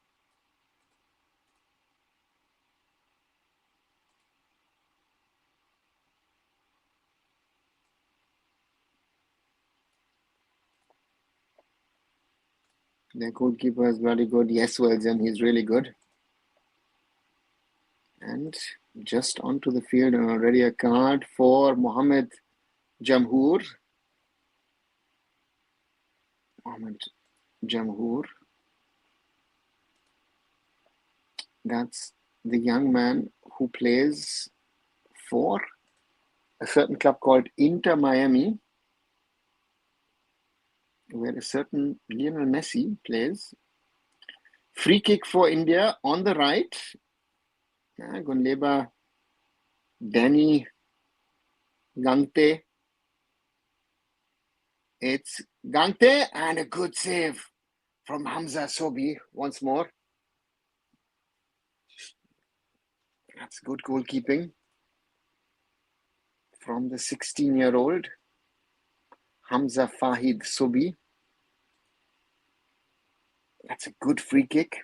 Their goalkeeper is very good. Yes, Wilson, he's really good. And just onto the field, and already a card for Mohammed Jamhoor. Mohammed Jamhoor. That's the young man who plays for a certain club called Inter Miami, where a certain Lionel Messi plays. Free kick for India on the right. Gunleba, Danny Gangte. It's Gangte, and a good save from Hamza Sobi once more. That's good goalkeeping from the 16-year-old Hamza Fahid Sobi. That's a good free kick.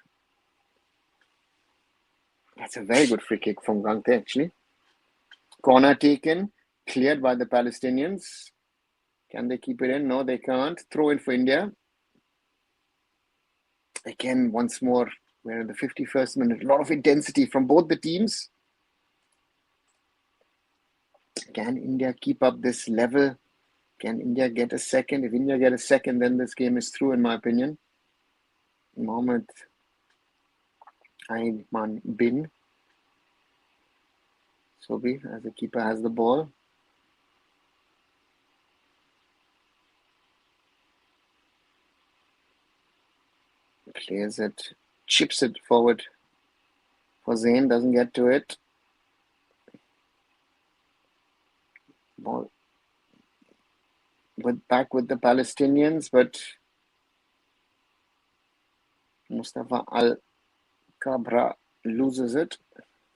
That's a very good free kick from Gangte, actually. Corner taken, cleared by the Palestinians. Can they keep it in? No, they can't. Throw in for India. Again, once more, we're in the 51st minute. A lot of intensity from both the teams. Can India keep up this level? Can India get a second? If India get a second, then this game is through, in my opinion. Mohammed Ayman Bin Sobi, as the keeper, has the ball. Clears it, chips it forward for Zain, doesn't get to it. Ball back with the Palestinians, but Mustafa Al-Kabra loses it.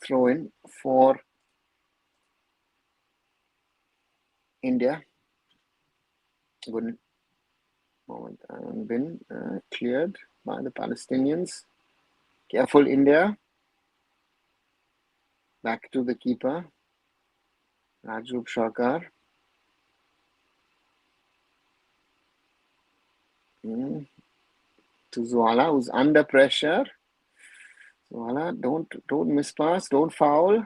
Throw in for India. Good moment. And been cleared by the Palestinians. Careful, India. Back to the keeper. Rajrup Sarkar. To Zwala, who's under pressure. Zwala, don't miss pass, don't foul.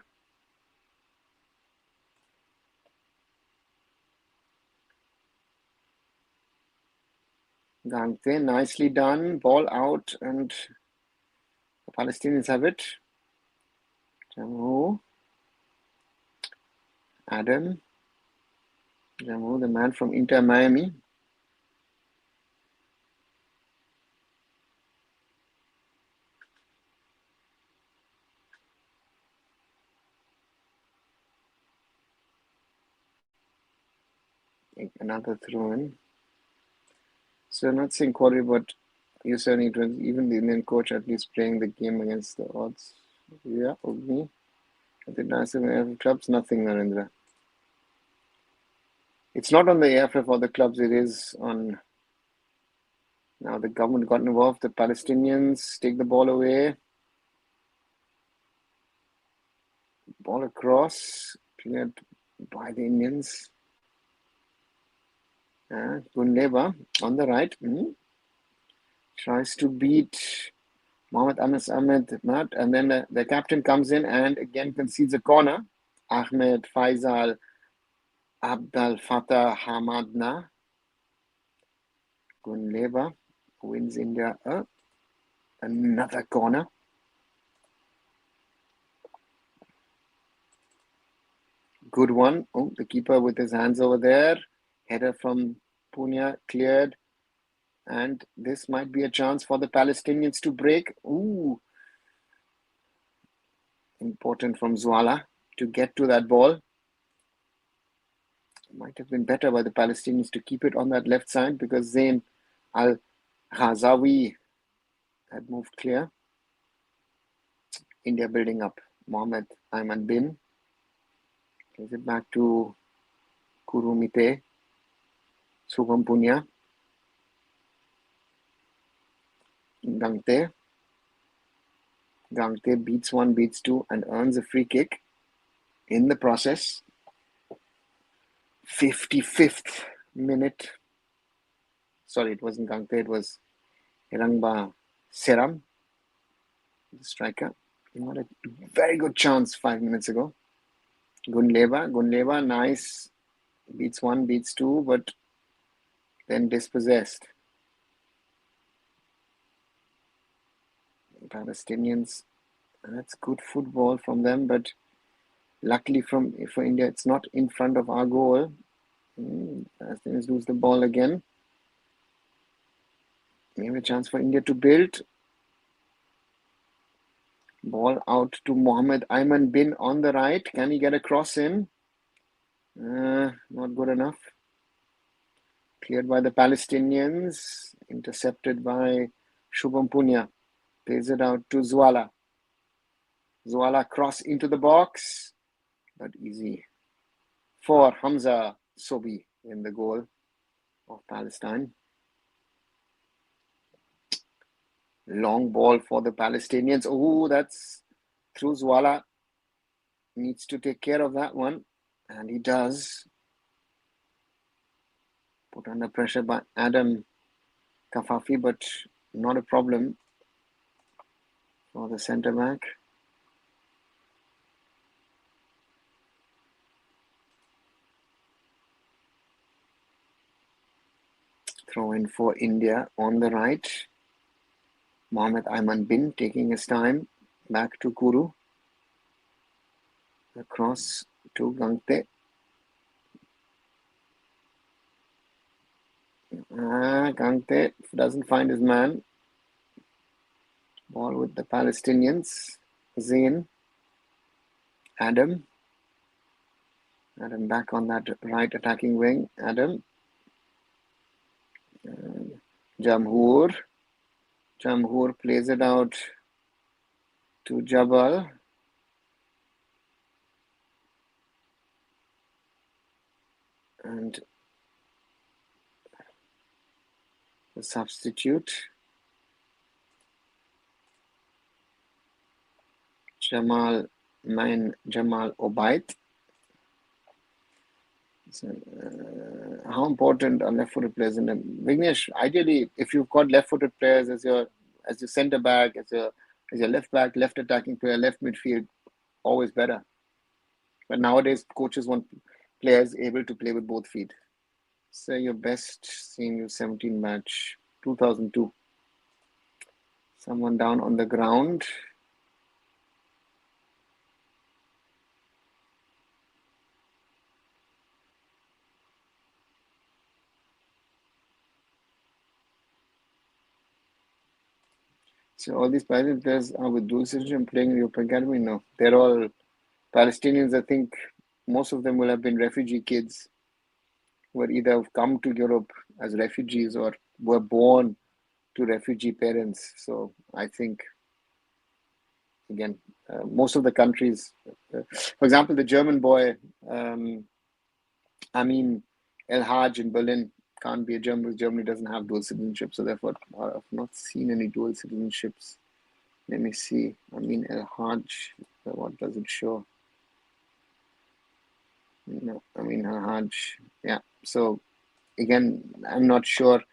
Gante, nicely done. Ball out, and the Palestinians have it. Jamu. Adam. Jamu, the man from Inter Miami. Another throw in. So not saying quality, but you certainly even the Indian coach at least playing the game against the odds. Yeah, Ogni. At the national clubs, nothing, Narendra. It's not on the AFF or the clubs, it is on. Now the government got involved. The Palestinians take the ball away. Ball across, cleared by the Indians. Gunleva on the right. Tries to beat Mohammed Anas Ahmed, and then the captain comes in and again concedes a corner. Ahmed Faisal Abdal Fatah Hamadna. Gunleva wins India another corner. Good one. Oh, the keeper with his hands over there. Header from Punya cleared. And this might be a chance for the Palestinians to break. Ooh. Important from Zwala to get to that ball. Might have been better by the Palestinians to keep it on that left side because Zain Al-Ghazawi had moved clear. India building up. Mohammed Ayman Bin. Gives it back to Kurumite. Subham Punya. Gangte. Gangte beats one, beats two, and earns a free kick in the process. 55th minute. Sorry, it wasn't Gangte, it was Hirangba Seram, the striker. He had a very good chance 5 minutes ago. Gunleva, nice. Beats one, beats two, but then dispossessed. Palestinians, that's good football from them, but luckily for India, it's not in front of our goal. Palestinians lose the ball again. Maybe a chance for India to build. Ball out to Mohammed Ayman Bin on the right. Can he get a cross in? Not good enough. Cleared by the Palestinians. Intercepted by Shubham Punya. Plays it out to Zwala. Zwala cross into the box. But easy for Hamza Sobi in the goal of Palestine. Long ball for the Palestinians. Oh, that's through Zwala. Needs to take care of that one. And he does. Put under pressure by Adam Kafafi, but not a problem for the centre back. Throw in for India on the right. Mohammed Ayman Bin taking his time. Back to Kuru. Across to Gangte. Gangte doesn't find his man. Ball with the Palestinians. Zain. Adam back on that right attacking wing. Adam. Jamhoor. Jamhur plays it out to Jabal. And the substitute, Jamal Obaid. So, how important are left-footed players in them? Vignesh, ideally, if you've got left-footed players as your centre back, as your left back, left attacking player, left midfield, always better. But nowadays, coaches want players able to play with both feet. So your best seen U-17 match, 2002. Someone down on the ground. So all these Palestinian players are with dual citizenship playing in the European Academy? No, they're all Palestinians. I think most of them will have been refugee kids who had either come to Europe as refugees or were born to refugee parents. So I think, again, most of the countries, for example, the German boy, Amin El Haj in Berlin, can't be a German because Germany doesn't have dual citizenship. So therefore, I've not seen any dual citizenships. Let me see. Amin El Haj, what does it show? No, Amin El Haj. Yeah. So again, I'm not sure.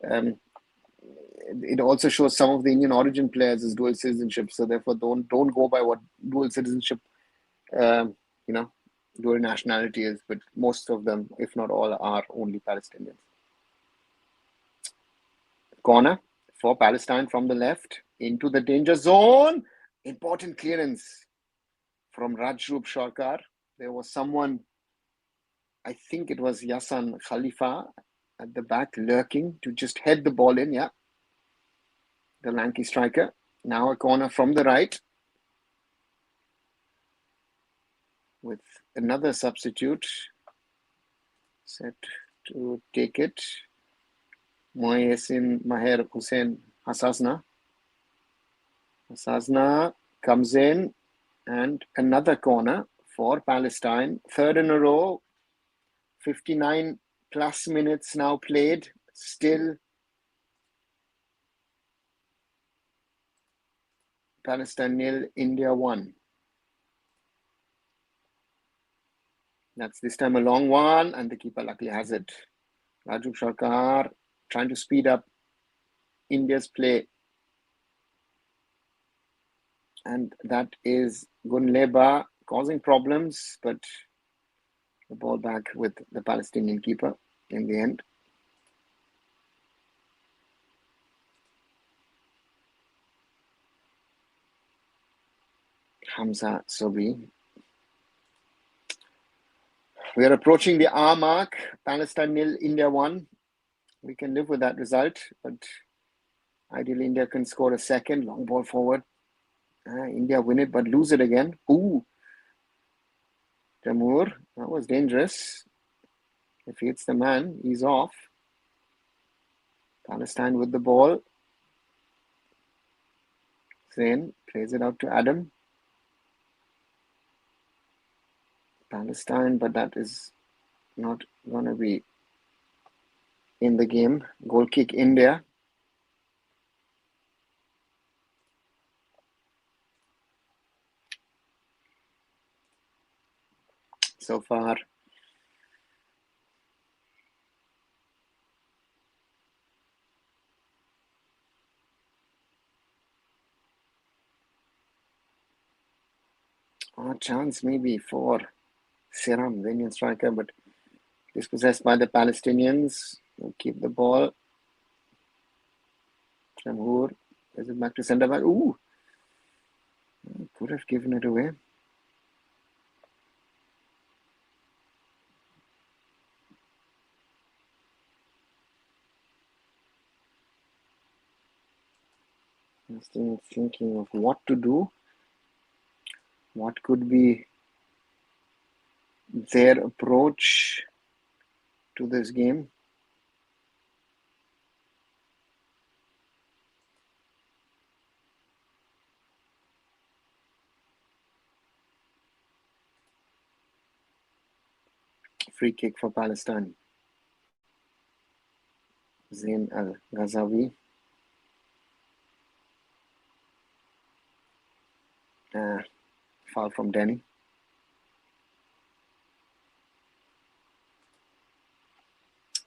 It also shows some of the Indian origin players as dual citizenship. So therefore, don't go by what dual citizenship, dual nationality is. But most of them, if not all, are only Palestinians. Corner for Palestine from the left into the danger zone. Important clearance from Rajrup Sharkar. There was someone, I think it was Yassan Khalifa at the back lurking to just head the ball in. Yeah. The lanky striker. Now a corner from the right with another substitute set to take it. Moyesin Maher Hussein Hassasna. Hassasna comes in and another corner for Palestine. Third in a row. 59 plus minutes now played. Still Palestine 0, India 1. That's this time a long one, and the keeper luckily has it. Raju Sharkar trying to speed up India's play. And that is Gunleba causing problems, but the ball back with the Palestinian keeper in the end. Hamza Sobi. We are approaching the hour mark. Palestine 0, India 1. We can live with that result, but ideally India can score a second. Long ball forward. India win it, but lose it again. Ooh. Jamur, that was dangerous. If he hits the man, he's off. Palestine with the ball. Zain plays it out to Adam. Palestine, but that is not going to be in the game. Goal kick India. So far, a chance maybe for Siram, the Indian striker, but dispossessed by the Palestinians. Who keep the ball. Jamhur, is it back to centre back? Ooh, could have given it away. I'm still thinking of what to do. What could be their approach to this game? Free kick for Palestine. Zain Al-Ghazawi. Foul from Denny.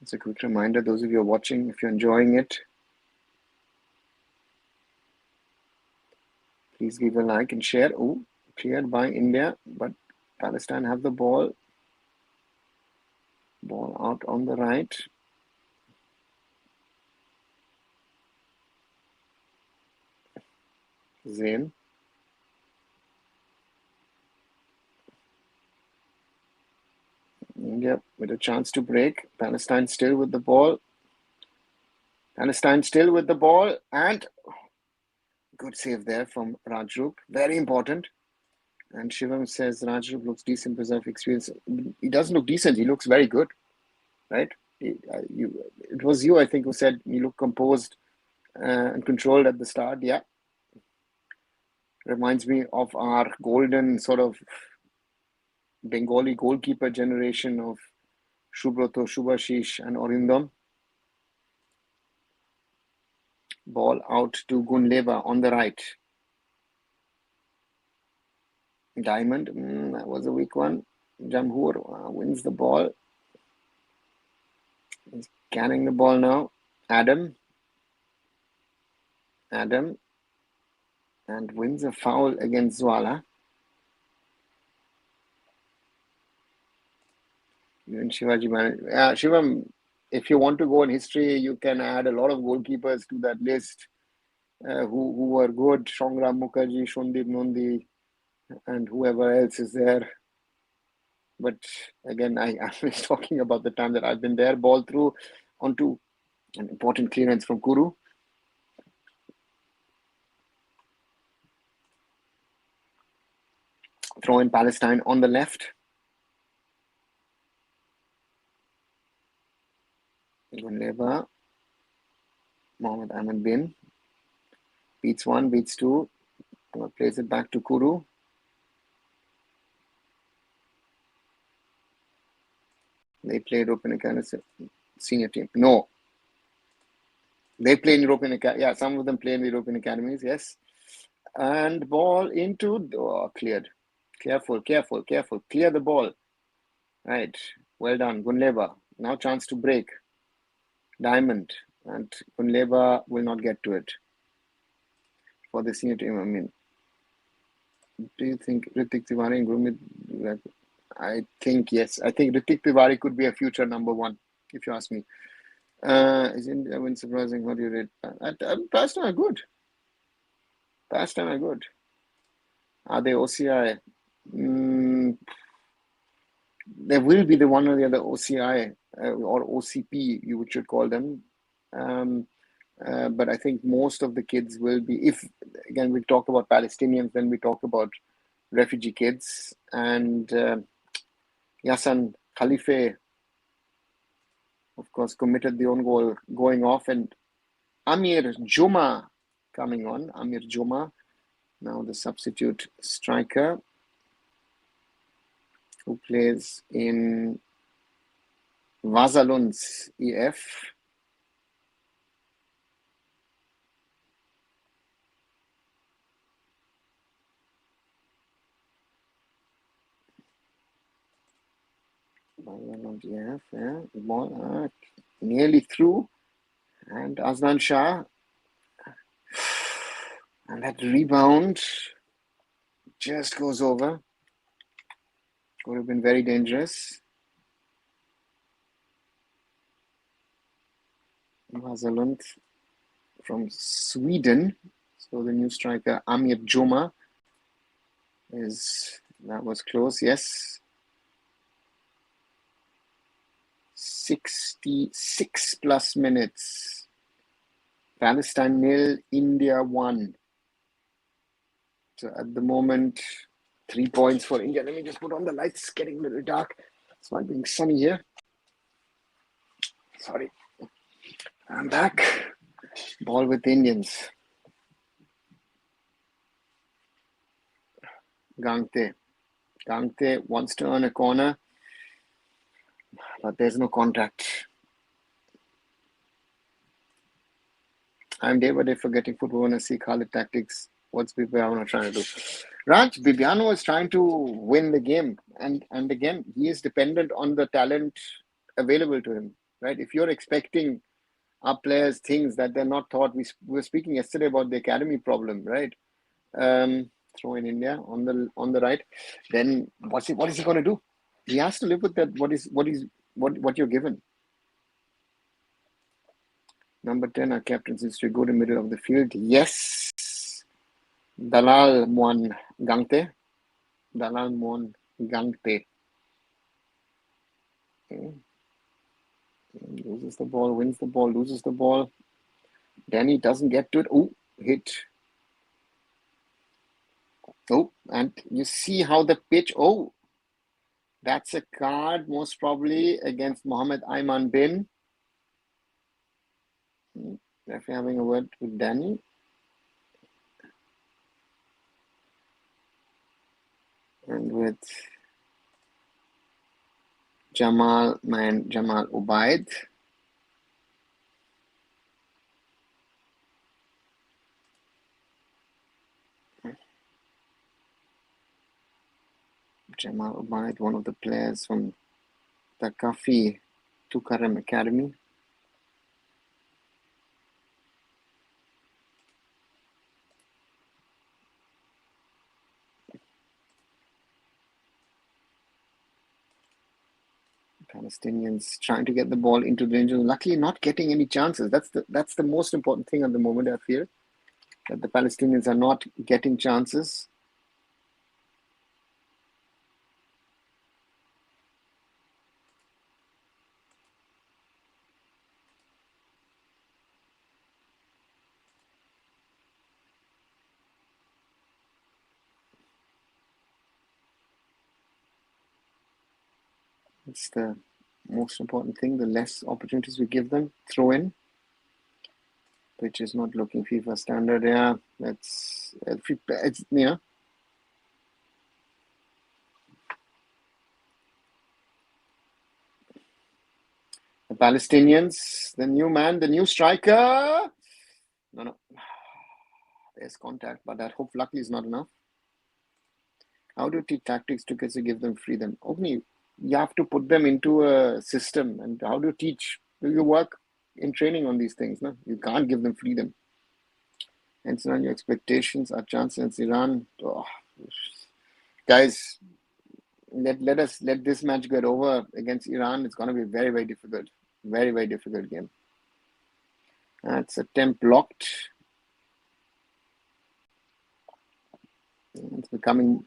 It's a quick reminder, those of you who are watching, if you're enjoying it, please give a like and share. Oh, cleared by India, but Palestine have the ball. Ball out on the right. Zain. India with a chance to break. Palestine still with the ball. Palestine still with the ball. And good save there from Rajrup. Very important. And Shivam says Rajrup looks decent, preserve experience. He doesn't look decent. He looks very good. Right? It was you, I think, who said he looked composed and controlled at the start. Yeah. Reminds me of our golden sort of Bengali goalkeeper generation of Shubroto, Shubhashish and Orindam. Ball out to Gunleva on the right. Diamond, that was a weak one. Jamhur wins the ball. He's carrying the ball now. Adam. And wins a foul against Zwala. Even Shivaji Shivam, if you want to go in history, you can add a lot of goalkeepers to that list who were good. Shangram Mukherjee, Shondip Nondi, and whoever else is there. But again, I am talking about the time that I've been there. Ball through onto an important clearance from Kuru. Throw in Palestine on the left. Gunleva. Mohammed Ahmed Bin. Beats one, beats two. Plays it back to Kuru. They play European Academy senior team. No. They play in European Academy. Yeah, some of them play in the European Academies, yes. And ball into, cleared. Careful. Clear the ball. Right. Well done. Gunleva. Now chance to break. Diamond. And Gunleva will not get to it. For the senior team, I mean, do you think Ritik Tiwari and Gurmeet? I think yes. I think Ritik Tiwari could be a future number one, if you ask me. Is India win surprising? What do you rate? Palestine are good. Are they OCI? There will be the one or the other OCI or OCP, you should call them. But I think most of the kids will be, if again we talk about Palestinians, then we talk about refugee kids. And Yassan Khalife, of course, committed the own goal going off, and Amir Juma coming on. Amir Juma, now the substitute striker, who plays in Watchalong's EF. Yeah, ball nearly through, and Azlan Shah, and that rebound just goes over. Could have been very dangerous. Watchalong from Sweden, so the new striker Amir Joma that was close. Yes. 66 plus minutes. Palestine 0, India 1. So at the moment, 3 points for India. Let me just put on the lights. It's getting a little dark. It's not being sunny here. Sorry. I'm back. Ball with the Indians. Gangte wants to earn a corner. but there's no contact. I'm day by day forgetting football when I see Khalid tactics. What's Bibiano trying to do? Raj, Bibiano is trying to win the game. And again, he is dependent on the talent available to him, right? If you're expecting our players things that they're not taught, we were speaking yesterday about the academy problem, right? Throw in India on the right. Then what is he going to do? He has to live with that. What you're given. Number 10, our captain seems to go to the middle of the field. Yes. Dalal Muan Gangte. Dalal Muan Gangte. Okay. Loses the ball, wins the ball, loses the ball. Danny doesn't get to it. Oh, hit. Oh, and you see how the pitch. Oh, that's a card, most probably against Mohammed Ayman Bin. If you're having a word with Danny. And with Jamal Ubaid. Jamal Ubaid, one of the players from the Kafi Tukaram Academy. Palestinians trying to get the ball into the danger. Luckily, not getting any chances. That's the most important thing at the moment. I feel that the Palestinians are not getting chances. It's the most important thing. The less opportunities we give them, throw in. Which is not looking FIFA standard. Yeah, it's yeah. The Palestinians, the new man, the new striker. No. There's contact, but that hope luckily is not enough. How do you teach tactics to kids to give them freedom? Ogni, you have to put them into a system. And how do you teach? Do you work in training on these things? No, you can't give them freedom. And so, your expectations are chance against Iran. Oh, guys, let this match get over against Iran. It's going to be very, very difficult. Very, very difficult game. That's attempt blocked. It's becoming,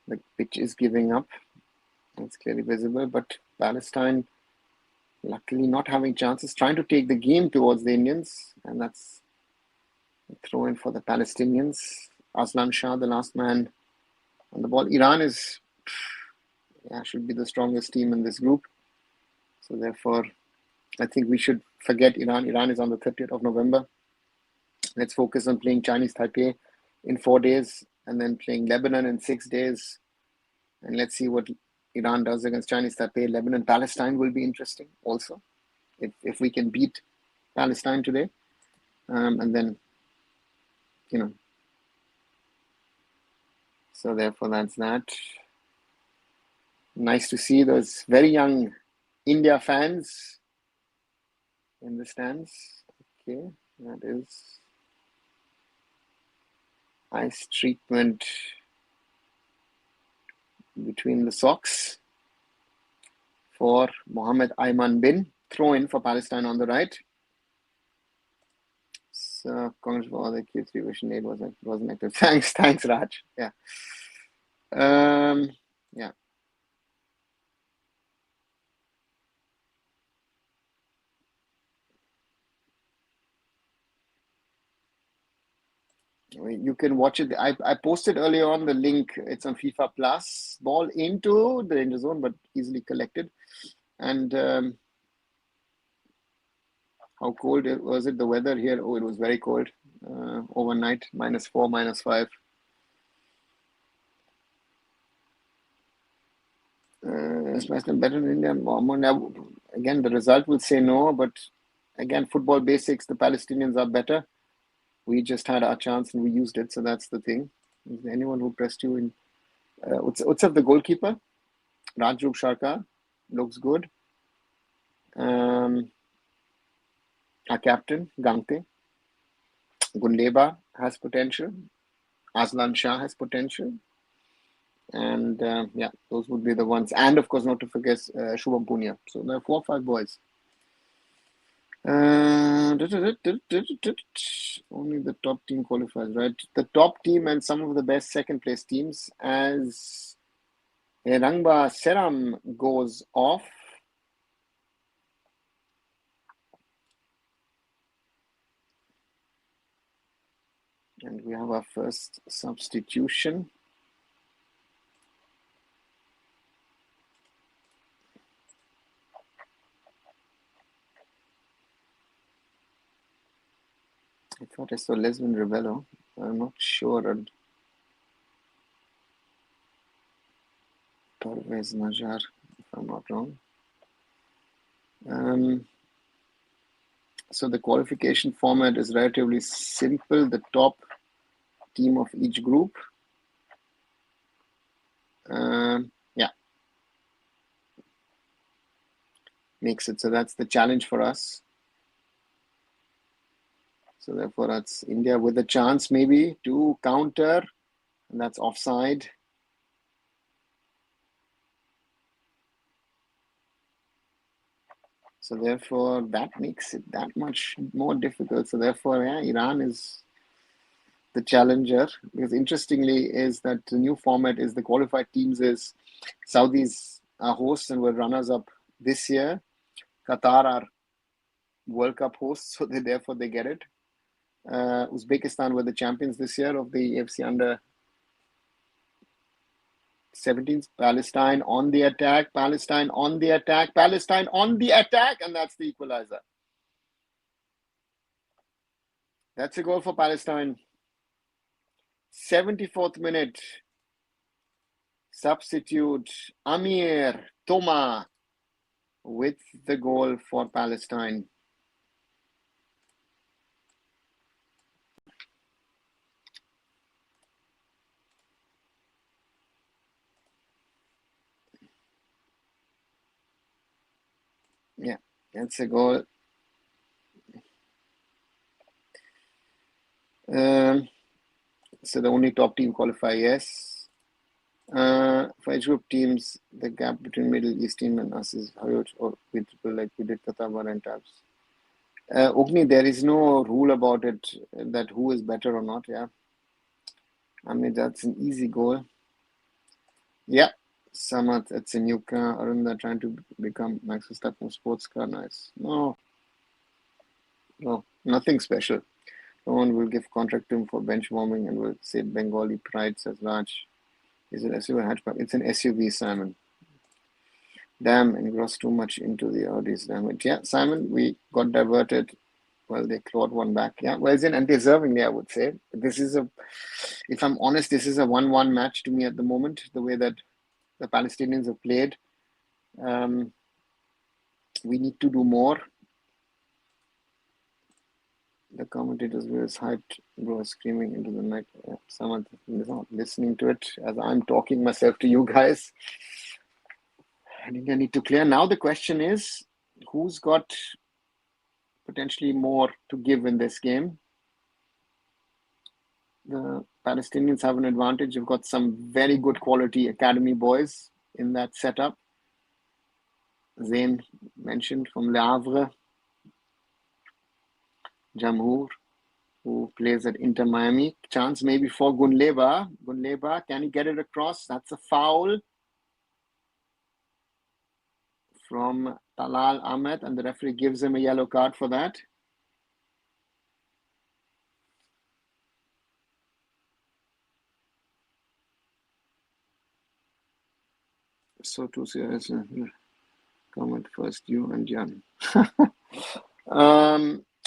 the pitch is giving up. It's clearly visible, but Palestine, luckily not having chances, trying to take the game towards the Indians, and that's a throw in for the Palestinians. Aslan Shah, the last man on the ball. Iran should be the strongest team in this group. So therefore, I think we should forget Iran. Iran is on the 30th of November. Let's focus on playing Chinese Taipei in 4 days and then playing Lebanon in 6 days. And let's see what Iran does against Chinese Taipei. Lebanon, Palestine will be interesting also. If we can beat Palestine today. And then, so therefore that's that. Nice to see those very young India fans in the stands. Okay, that is ice treatment between the socks for Mohammed Ayman Bin. Throw in for Palestine on the right. So, congrats for all the Q3 vision 8 wasn't active. Thanks, Raj. Yeah. Yeah. You can watch it. I posted earlier on the link. It's on FIFA Plus. Ball into the danger zone, but easily collected. And how cold was it? The weather here? Oh, it was very cold overnight. -4, -5. Is Pakistan better than India? Again, the result will say no, but again, football basics, the Palestinians are better. We just had our chance and we used it, so that's the thing. Is there anyone who pressed you in? Utsav, the goalkeeper, Rajrup Sharkar, looks good. Our captain, Gangte. Gunleba has potential. Aslan Shah has potential. And yeah, those would be the ones. And of course, not to forget Shubham Punia. So there are 4 or 5 boys. Only the top team qualifies, right? The top team and some of the best second place teams. As Rangba Seram goes off, and we have our first substitution. I thought I saw Lesbian Rebello. I'm not sure. Parvez Najar, if I'm not wrong. So the qualification format is relatively simple. The top team of each group. Yeah. Makes it. So that's the challenge for us. So therefore, that's India with a chance maybe to counter, and that's offside. So therefore, that makes it that much more difficult. So therefore, yeah, Iran is the challenger. Because interestingly, is that the new format is the qualified teams is Saudis are hosts and were runners-up this year. Qatar are World Cup hosts, so therefore they get it. Uzbekistan were the champions this year of the AFC Under-17s. Palestine on the attack. Palestine on the attack. Palestine on the attack. And that's the equalizer. That's a goal for Palestine. 74th minute. Substitute Amir Toma with the goal for Palestine. Yeah, that's a goal. So the only top team qualify, yes. For age group teams, the gap between Middle East team and us is huge, or with people like we did Qatar and Tabs. Ogni, there is no rule about it that who is better or not. Yeah, I mean that's an easy goal. Yeah, Samat, it's a new car. Arunda trying to become Max Verstappen sports car. Nice. No, nothing special. No one will give contract to him for bench warming and will say Bengali pride, says Raj. Is it SUV hatchback? It's an SUV, Simon. Damn, engrossed too much into the Audis, damn it. Yeah, Simon, we got diverted. Well, they clawed one back. Yeah, well, it's and deservingly, I would say. This is if I'm honest, this is a 1-1 match to me at the moment, the way that the Palestinians have played. We need to do more. The commentators were hyped, bro, screaming into the night. Someone is not listening to it as I'm talking myself to you guys. I think I need to clear. Now the question is, who's got potentially more to give in this game? The Palestinians have an advantage. You've got some very good quality academy boys in that setup. Zain mentioned from Le Havre. Jamhour, who plays at Inter Miami. Chance maybe for Gunleba. Gunleba, can he get it across? That's a foul from Talal Ahmed, and the referee gives him a yellow card for that. So too serious. Comment first, you and Jan.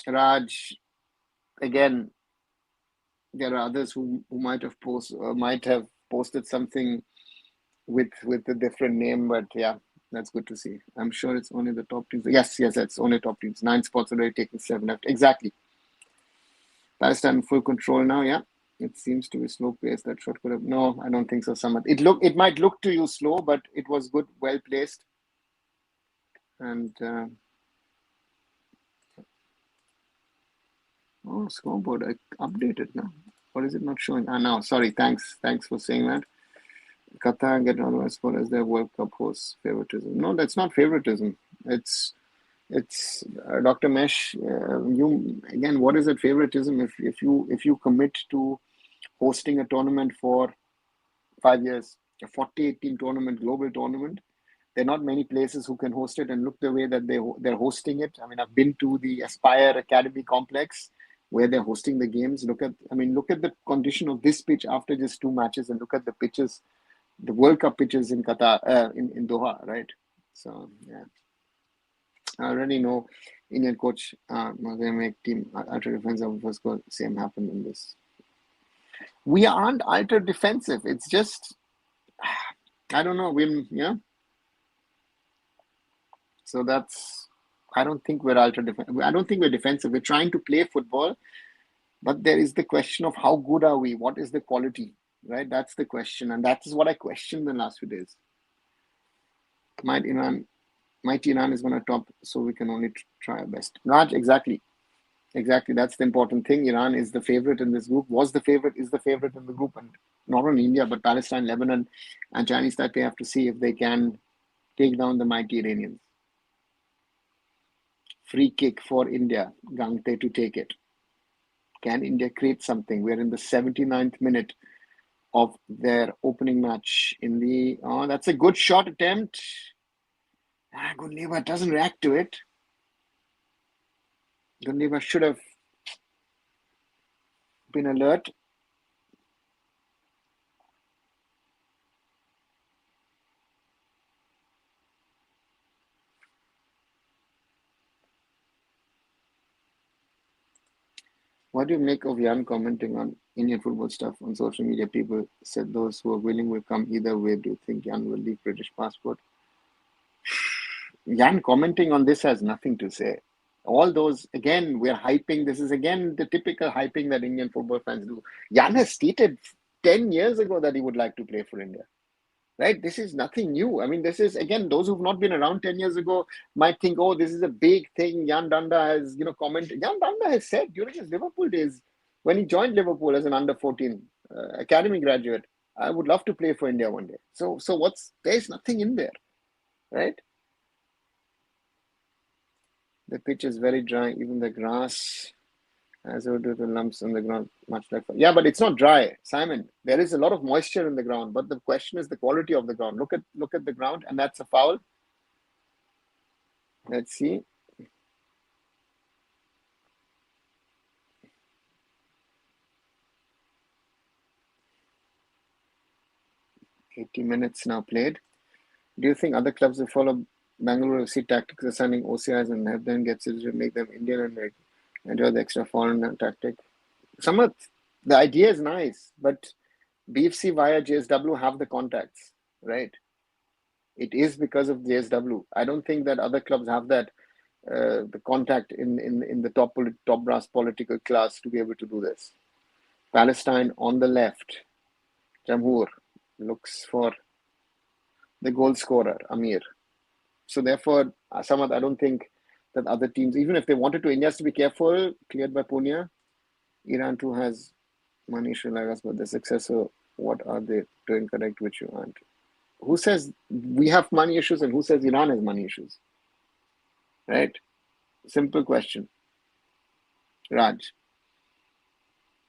Raj, again, there are others who might have posted something with a different name, but yeah, That's good to see. I'm sure it's only the top teams. Yes, it's only top teams. 9 spots already taken, 7 left. Exactly. Palestine in full control now, yeah. It seems to be slow pace. That shot could have. No, I don't think so, Samad. It might look to you slow, but it was good, well placed. And scoreboard. I updated now. What is it not showing? Now, sorry. Thanks for saying that. Qatar get on as far as their World Cup hosts favoritism. No, that's not favoritism. It's Dr. Mesh. You again. What is it favoritism? If you commit to hosting a tournament for 5 years, a 48 team tournament, global tournament, there are not many places who can host it. And look the way that they're hosting it. I mean, I've been to the Aspire Academy complex where they're hosting the games. Look at the condition of this pitch after just 2 matches, and look at the pitches, the World Cup pitches in Qatar, in Doha, right? So yeah, I already know Indian coach they make team ultra defensive. First goal, same happened in this. We aren't ultra defensive. It's just I don't know. So that's. I don't think we're ultra defensive. I don't think we're defensive. We're trying to play football, but there is the question of how good are we? What is the quality? Right? That's the question, and that is what I questioned the last few days. Mighty Iran is going to top, so we can only try our best. Raj, exactly. That's the important thing. Iran is the favorite in this group. Is the favorite in the group, and not only India but Palestine, Lebanon, and Chinese Taipei have to see if they can take down the mighty Iranians. Free kick for India. Gangte to take it. Can India create something? We're in the 79th minute of their opening match. That's a good shot attempt. Gunleva doesn't react to it. Gunleva should have been alert. What do you make of Jan commenting on Indian football stuff on social media? People said those who are willing will come either way. Do you think Jan will leave British passport? Jan commenting on this has nothing to say. All those, again, we're hyping. This is, again, the typical hyping that Indian football fans do. Jan has stated 10 years ago that he would like to play for India. Right? This is nothing new. I mean, this is, again, those who've not been around 10 years ago might think, oh, this is a big thing. Jan Danda has, commented. Jan Danda has said during his Liverpool days, when he joined Liverpool as an under 14 academy graduate, I would love to play for India one day. So there's nothing in there, right? The pitch is very dry. Even the grass has the lumps on the ground, much like. Yeah, but it's not dry, Simon. There is a lot of moisture in the ground, but the question is the quality of the ground. Look at the ground, and that's a foul. Let's see. $80 minutes now played. Do you think other clubs will follow Bangalore FC tactics, assigning OCIs and have them get to make them Indian and enjoy the extra foreign tactic? Samat, the idea is nice, but BFC via JSW have the contacts, right? It is because of JSW. I don't think that other clubs have that the contact in the top brass political class to be able to do this. Palestine on the left. Jamhoor looks for the goal scorer, Amir. So therefore, Samad, I don't think that other teams, even if they wanted to, India has to be careful, cleared by Punya. Iran too has money issues like us, but the successor, what are they doing correct which you aren't? Who says we have money issues and who says Iran has money issues? Right? Simple question. Raj.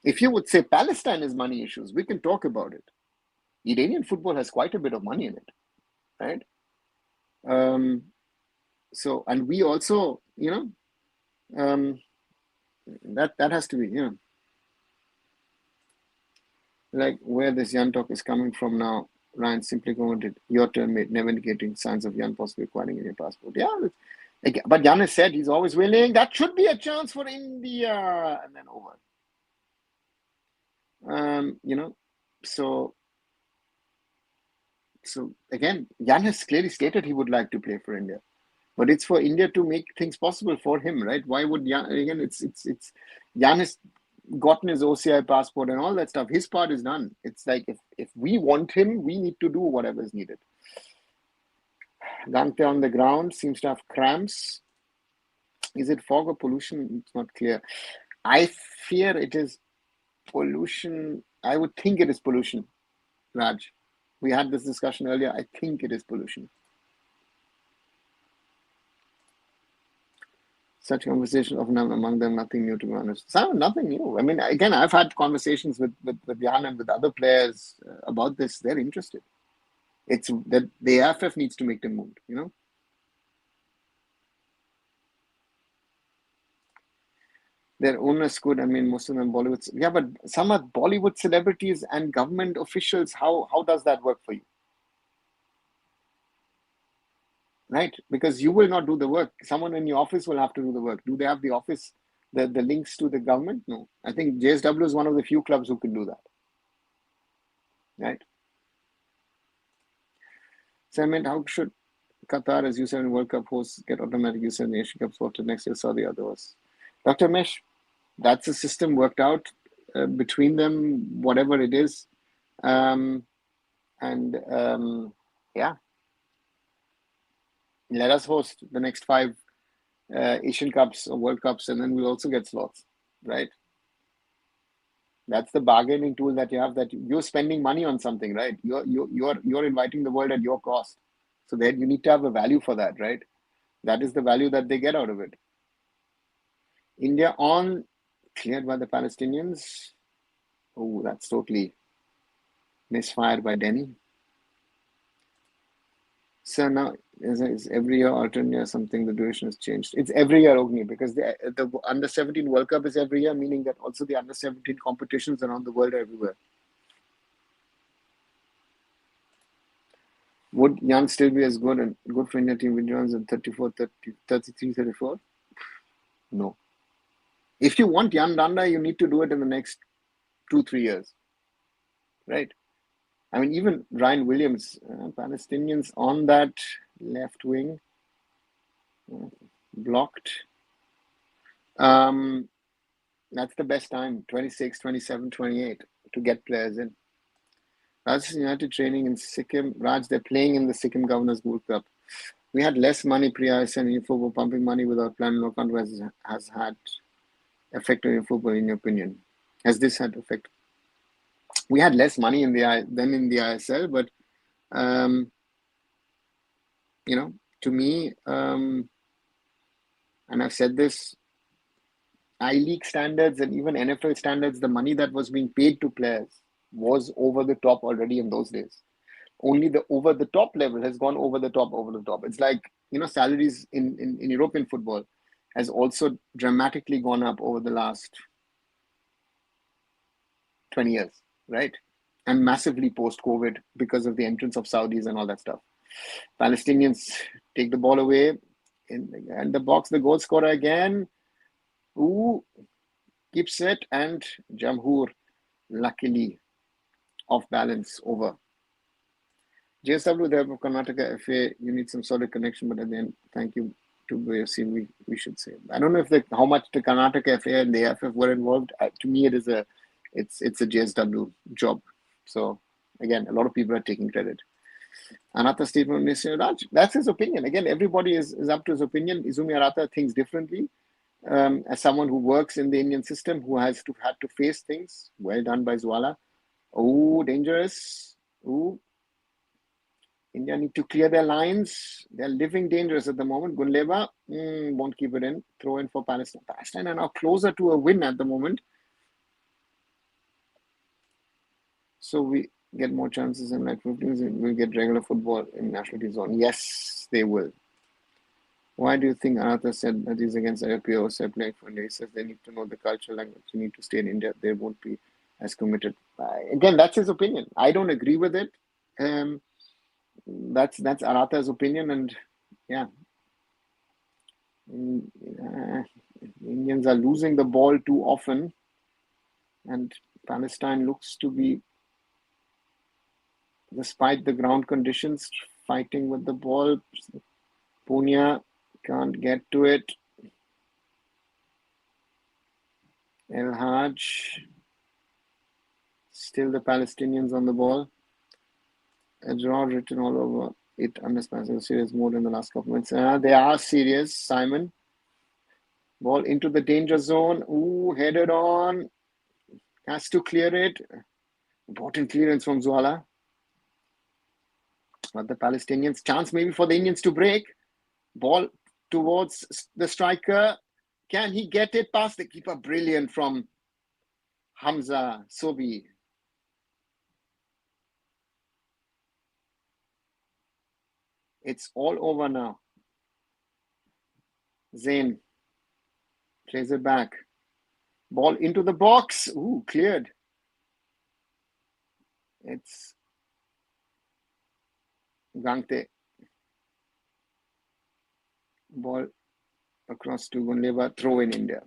If you would say Palestine has money issues, we can talk about it. Iranian football has quite a bit of money in it, right? So, and we also, that has to be, like where this Jan talk is coming from now. Ryan simply commented, your turn, mate, never indicating signs of Jan possibly acquiring Indian passport. Yeah, but Jan has said he's always willing. That should be a chance for India, and then over. So So again, Jan has clearly stated he would like to play for India, but it's for India to make things possible for him, right? Why would Jan? Again, it's Jan has gotten his OCI passport and all that stuff. His part is done. It's like if we want him, we need to do whatever is needed. Gangte on the ground seems to have cramps. Is it fog or pollution? It's not clear. I fear it is pollution. I would think it is pollution, Raj. We had this discussion earlier. I think it is pollution. Such conversations often among them, nothing new, to be honest. Nothing new. I mean, again, I've had conversations with Jan and with other players about this. They're interested. It's that the AIFF needs to make them move, you know. Their owners could, I mean, most of them Bollywood. Yeah, but some are Bollywood celebrities and government officials. How does that work for you? Right? Because you will not do the work. Someone in your office will have to do the work. Do they have the office, the links to the government? No. I think JSW is one of the few clubs who can do that. Right? So I mean, how should Qatar, as you said, in World Cup hosts get automatic use in the Asian Cup spot next year? Saw the others. Dr. Mesh, that's a system worked out between them, whatever it is. Yeah, let us host the next 5 Asian Cups or World Cups, and then we'll also get slots, right? That's the bargaining tool that you have. That you're spending money on something, right? You're inviting the world at your cost, so then you need to have a value for that, right? That is the value that they get out of it. India on, cleared by the Palestinians. Oh, that's totally misfired by Denny. So now is every year, alternate year, something, the duration has changed. It's every year, Ogni, because the Under-17 World Cup is every year, meaning that also the Under-17 competitions around the world are everywhere. Would Jan still be as good and good for India team with Jones in 33-34? No. If you want Jan Danda, you need to do it in the next 2-3 years, right? I mean, even Ryan Williams, Palestinians on that left wing, blocked. That's the best time, 26, 27, 28, to get players in. Rajasthan United training in Sikkim. Raj, they're playing in the Sikkim Governors World Cup. We had less money pre-ISN. Info were pumping money without plan. No controversy has had effect on football, in your opinion. Has this had effect? We had less money in than in the ISL, but you know, to me, and I've said this, I-League standards and even NFL standards, the money that was being paid to players was over the top already in those days. Only the over the top level has gone over the top. It's like, you know, salaries in European football has also dramatically gone up over the last 20 years, right? And massively post-COVID because of the entrance of Saudis and all that stuff. Palestinians take the ball away and the box, the goal scorer again. Ooh, keeps it, and Jamhoor, luckily, off balance, over. JSW, there for Karnataka FA, you need some solid connection, but at the end, thank you to AFC, we should say. I don't know if how much the Karnataka FA and the AFF were involved. To me, it's a JSW job. So again, a lot of people are taking credit. Arata statement, Raj, that's his opinion. Again, everybody is up to his opinion. Izumi Arata thinks differently. As someone who works in the Indian system, who had to face things, well done by Zwala. Oh, dangerous. Oh, India need to clear their lines. They're living dangerous at the moment. Gunleba won't keep it in. Throw in for Palestine. Palestine are now closer to a win at the moment. So we get more chances in like 15. We'll get regular football in nationality zone. Yes, they will. Why do you think Arata said that he's against IPO playing for India? He says they need to know the cultural language. You need to stay in India. They won't be as committed. Again, that's his opinion. I don't agree with it. That's Arata's opinion, and yeah, Indians are losing the ball too often, and Palestine looks to be despite the ground conditions, fighting with the ball. Punya can't get to it. El Haj, still the Palestinians on the ball. A draw written all over it. Understandable serious mode in the last couple of minutes. They are serious, Simon. Ball into the danger zone. Ooh, headed on. Has to clear it. Important clearance from Zuala. But the Palestinians, chance maybe for the Indians to break. Ball towards the striker. Can he get it past the keeper? Brilliant from Hamza Sobi. It's all over now. Zain plays it back. Ball into the box. Ooh, cleared. It's Gangte. Ball across to Gunleva. Throw in India.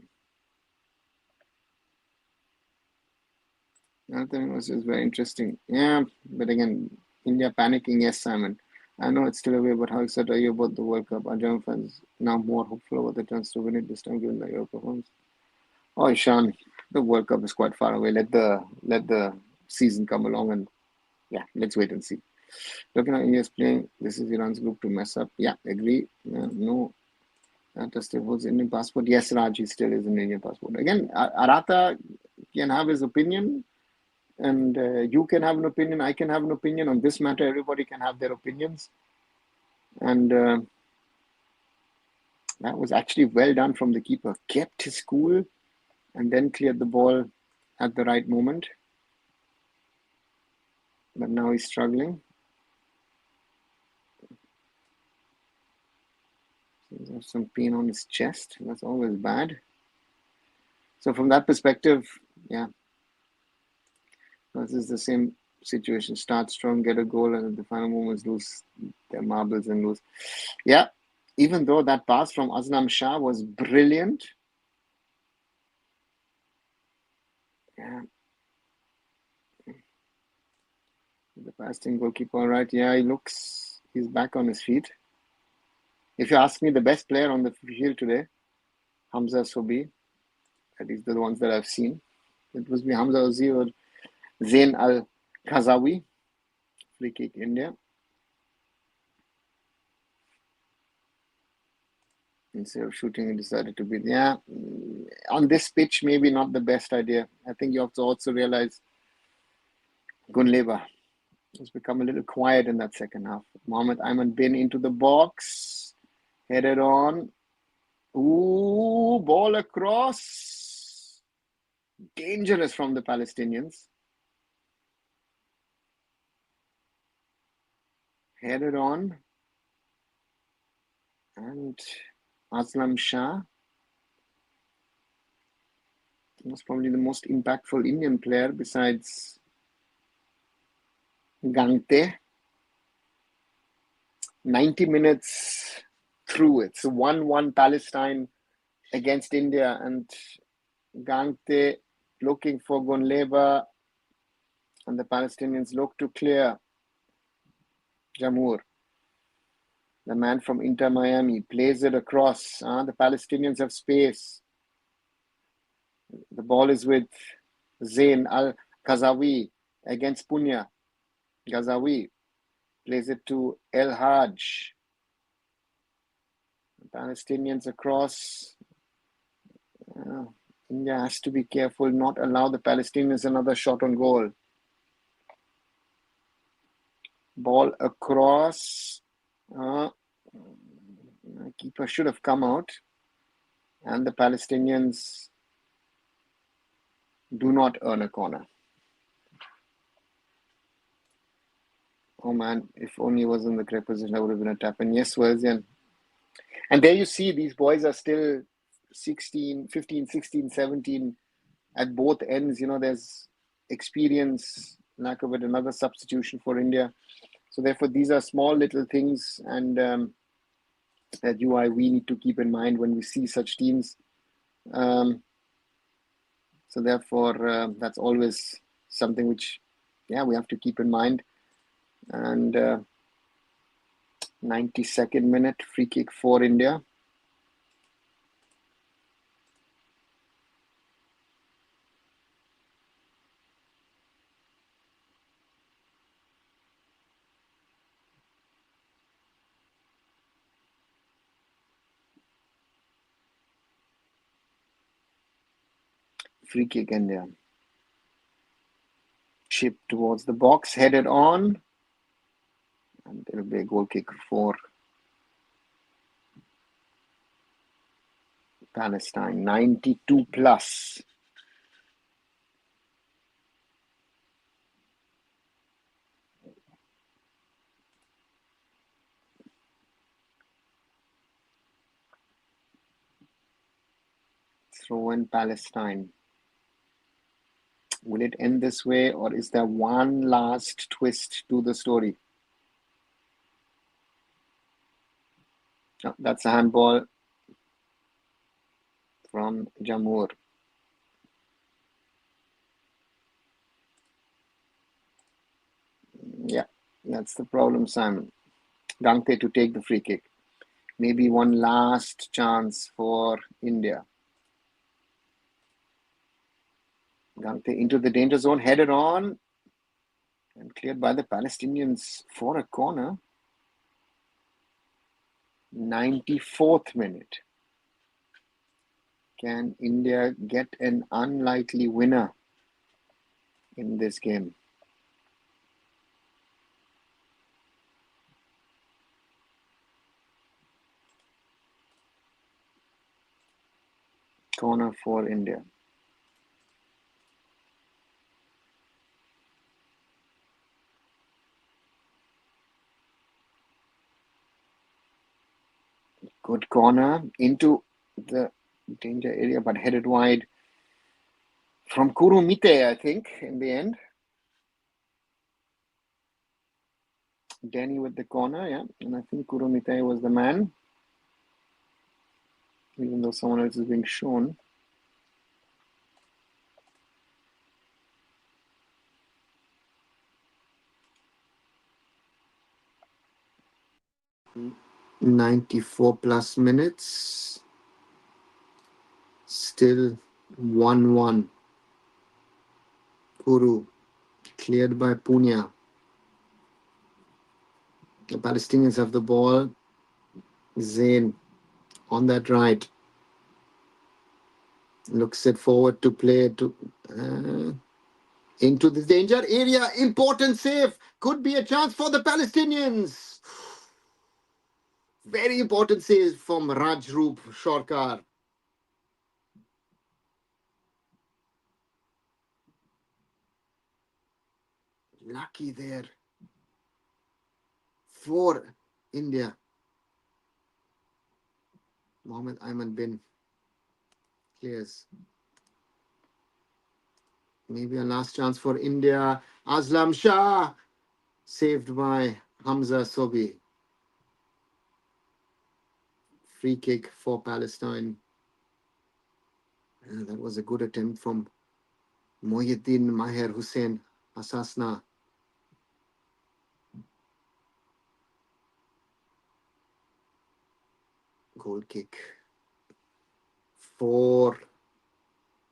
I think it was very interesting. Yeah, but again, India panicking. Yes, Simon. I know it's still away, but how excited are you about the World Cup? Are German fans now more hopeful about the chance to win it this time, given the Euro performance? Oh, Ishan, the World Cup is quite far away. Let the season come along, and yeah, let's wait and see. Looking at India's playing, this is Iran's group to mess up. Yeah, agree. No, Arata still holds Indian passport. Yes, Raj, he still is an Indian passport. Again, Arata can have his opinion, and you can have an opinion. I can have an opinion on this matter. Everybody can have their opinions, and that was actually well done from the keeper. Kept his cool, and then cleared the ball at the right moment. But now he's struggling. He has some pain on his chest. That's always bad. So from that perspective, yeah, this is the same situation. Start strong, get a goal, and at the final moments lose their marbles and lose. Yeah, even though that pass from Azlam Shah was brilliant. Yeah. The Palestinian goalkeeper, all right. Yeah, he's back on his feet. If you ask me, the best player on the field today, Hamza Sobi. These are the ones that I've seen. It was Hamza Ozi or Zain Al-Khazawi. Free kick, India. Instead of shooting, he decided to be, yeah, on this pitch, maybe not the best idea. I think you have to also realize Gunleva has become a little quiet in that second half. Mohammed Ayman bin into the box, headed on. Ooh, ball across. Dangerous from the Palestinians. Headed on. And Aslam Shah was probably the most impactful Indian player besides Gangte. 90 minutes through. It's 1-1 Palestine against India, and Gangte looking for Gunleva, and the Palestinians look to clear. Jamur, the man from Inter Miami, plays it across. The Palestinians have space. The ball is with Zain Al-Khazawi against Punya. Ghazawi plays it to El Haj. The Palestinians across. India has to be careful, not allow the Palestinians another shot on goal. Ball across. Keeper should have come out. And the Palestinians do not earn a corner. Oh man, if only he was in the correct position, that would have been a tap. And yes, Welsian. And there you see these boys are still 15, 16, 17 at both ends. You know, there's experience, lack of it, another substitution for India. So therefore, these are small little things, and that we need to keep in mind when we see such teams. So therefore, that's always something which, we have to keep in mind. And 92nd minute, free kick for India. Free kick India. Chip towards the box, headed on. And there will be a goal kick for Palestine. 92 plus. Throw in Palestine. Will it end this way, or is there one last twist to the story? Oh, that's a handball from Jamur. Yeah, that's the problem, Simon. Gangte to take the free kick. Maybe one last chance for India. Gangte into the danger zone, headed on, and cleared by the Palestinians for a corner. 94th minute. Can India get an unlikely winner in this game? Corner for India. Good corner into the danger area, but headed wide from Kurumite, I think, in the end. Denny with the corner, yeah. And I think Kurumite was the man, even though someone else is being shown. Mm. 94 plus minutes. Still 1-1. Kuru cleared by Punya. The Palestinians have the ball. Zain on that right. Looks it forward to play to into the danger area. Important save. Could be a chance for the Palestinians. Very important save from Rajroop Shorkar. Lucky there for India. Mohammed Ayman bin clears. Maybe a last chance for India. Aslam Shah saved by Hamza Sobi. Free kick for Palestine. That was a good attempt from Mohyuddin Maher Hussein Asasna. Goal kick for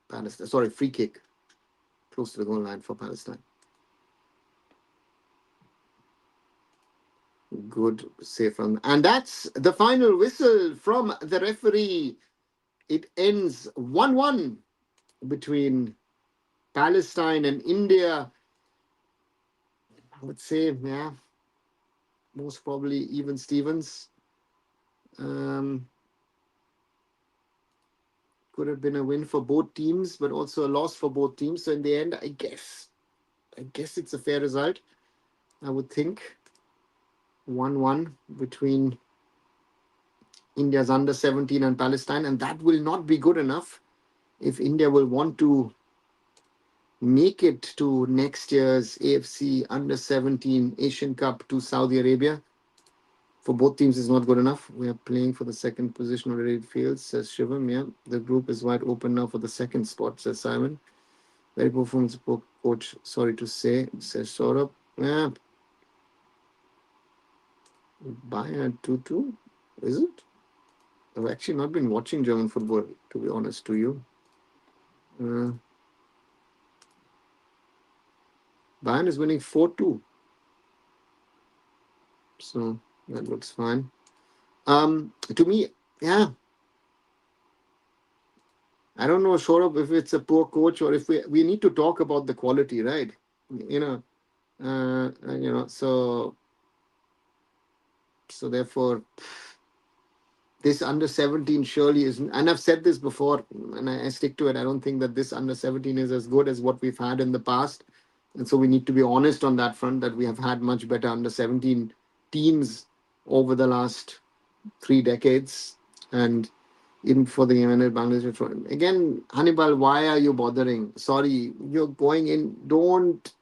Palestine. Sorry, free kick close to the goal line for Palestine. Good save from, and that's the final whistle from the referee. It ends 1-1 between Palestine and India. I would say, yeah, most probably even Stevens. Could have been a win for both teams, but also a loss for both teams. So in the end, I guess it's a fair result. I would think 1-1 between India's under 17 and Palestine, and that will not be good enough if India will want to make it to next year's AFC under 17 Asian Cup to Saudi Arabia. For both teams, is not good enough. We are playing for the second position already, it feels, says Shivam. Yeah, the group is wide open now for the second spot, says Simon. Very poor performance, coach. Sorry to say, says Saurabh. Yeah, Bayern 2-2. Is it? I've actually not been watching German football, to be honest to you. Uh, Bayern is winning 4-2. So that looks fine. To me, yeah, I don't know, sure of if it's a poor coach or if we need to talk about the quality, right? You know, so therefore, this under 17 surely isn't, and I've said this before, and I stick to it. I don't think that this under 17 is as good as what we've had in the past, and so we need to be honest on that front that we have had much better under 17 teams over the last 3 decades, and even for the Yemen Bangladesh. Again, Hannibal, why are you bothering? Sorry, you're going in. Don't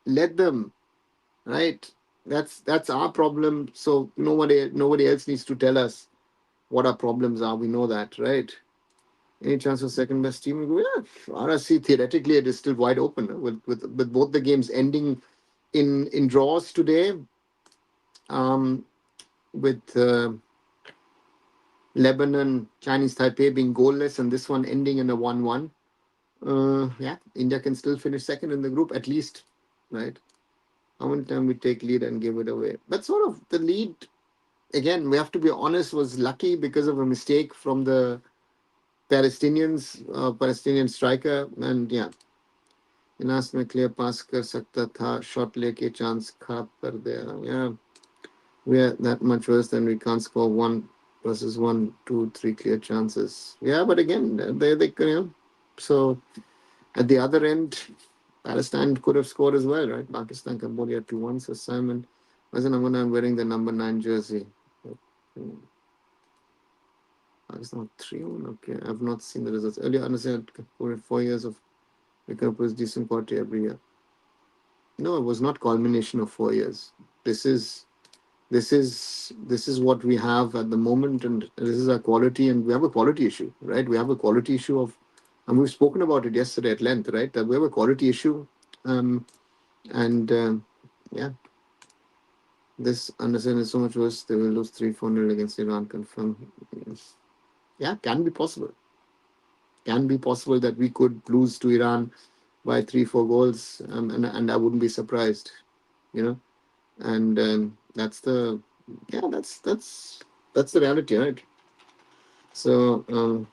let them. Right. That's our problem. So nobody else needs to tell us what our problems are. We know that, right? Any chance of second best team? Yeah, RSC theoretically it is still wide open with both the games ending in draws today. Um, with Lebanon, Chinese Taipei being goalless, and this one ending in a 1-1. Yeah, India can still finish second in the group at least, right? How many times we take lead and give it away? But sort of the lead again, we have to be honest, was lucky because of a mistake from the Palestinian striker, and yeah, इनास में clear pass कर सकता था, shot लेके chance खराब कर दिया. Yeah, we are that much worse than we can't score one versus one, two, three clear chances. Yeah, but again, so at the other end, Palestine could have scored as well, right? Pakistan, Cambodia 2-1. So Simon, wasn't I'm wearing the number 9 jersey. Pakistan 3-1. Okay, I've not seen the results. Earlier, I understand 4 years of recovery decent quality every year. No, it was not culmination of 4 years. This is this is what we have at the moment, and this is our quality, and we have a quality issue, right? We have a quality issue of, and we've spoken about it yesterday at length, right? That we have a quality issue, and yeah, this understanding is so much worse. They will lose 3-4-0 against Iran. Confirm. Yes. Yeah, can be possible. Can be possible that we could lose to Iran by 3-4 goals, and I wouldn't be surprised, you know. And that's the yeah, that's the reality, right? So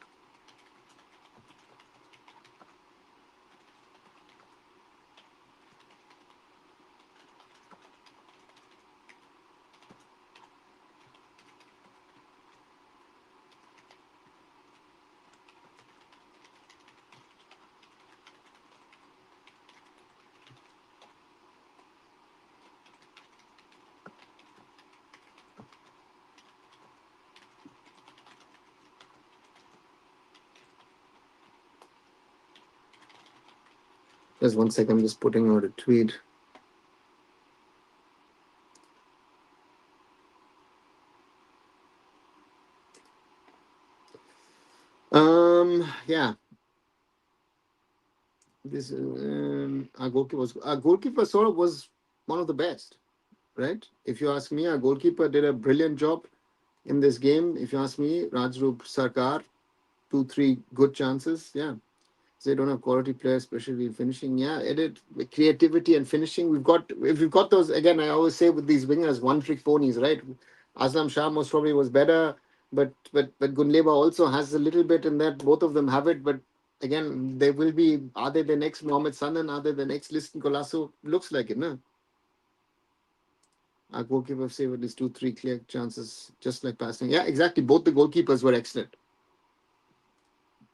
just one second, I'm just putting out a tweet. Yeah, this our goalkeeper sort of was one of the best, right? If you ask me, our goalkeeper did a brilliant job in this game. If you ask me, Rajroop Sarkar, 2-3 good chances. Yeah, so they don't have quality players, especially finishing. Yeah, edit creativity and finishing. If we've got those again. I always say with these wingers, one trick ponies, right? Aslam Shah most probably was better, but Gunleba also has a little bit in that. Both of them have it, but again, they will be. Are they the next Mohamed Sanan? Are they the next Liston Colasso? Looks like it, no? Our goalkeeper saved at least 2-3 clear chances, just like passing. Yeah, exactly. Both the goalkeepers were excellent.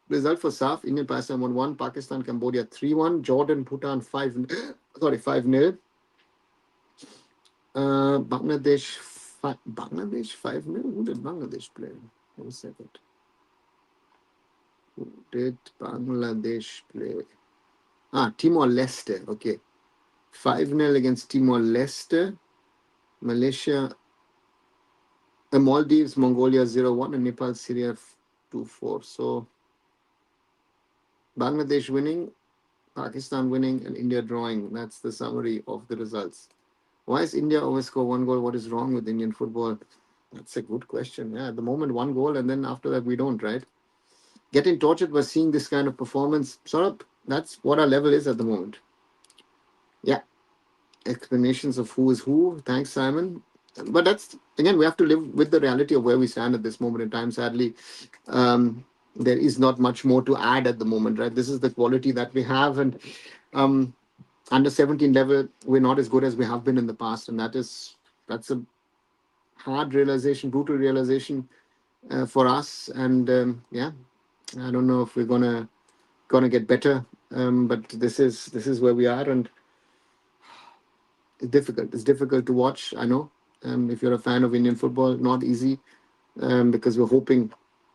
Result for SAF, Indian Pakistan 1-1, Pakistan Cambodia 3-1, Jordan Bhutan 5-0. Bangladesh 5-0. Who did Bangladesh play? 1 second. Who did Bangladesh play? Timor Leste. Okay. 5-0 against Timor Leste. Malaysia, Maldives, Mongolia 0-1, and Nepal, Syria 2-4. So Bangladesh winning, Pakistan winning, and India drawing. That's the summary of the results. Why is India always score one goal? What is wrong with Indian football? That's a good question. Yeah, at the moment, one goal, and then after that, we don't, right? Getting tortured by seeing this kind of performance. Sort of, that's what our level is at the moment. Yeah, explanations of who is who. Thanks, Simon. But that's, again, we have to live with the reality of where we stand at this moment in time. Sadly, there is not much more to add at the moment, right? This is the quality that we have, and um, under 17 level, we're not as good as we have been in the past, and that's a hard realization, brutal realization for us. And yeah, I don't know if we're gonna get better, but this is where we are, and it's difficult. It's difficult to watch. I know. If you're a fan of Indian football, not easy, because we're hoping.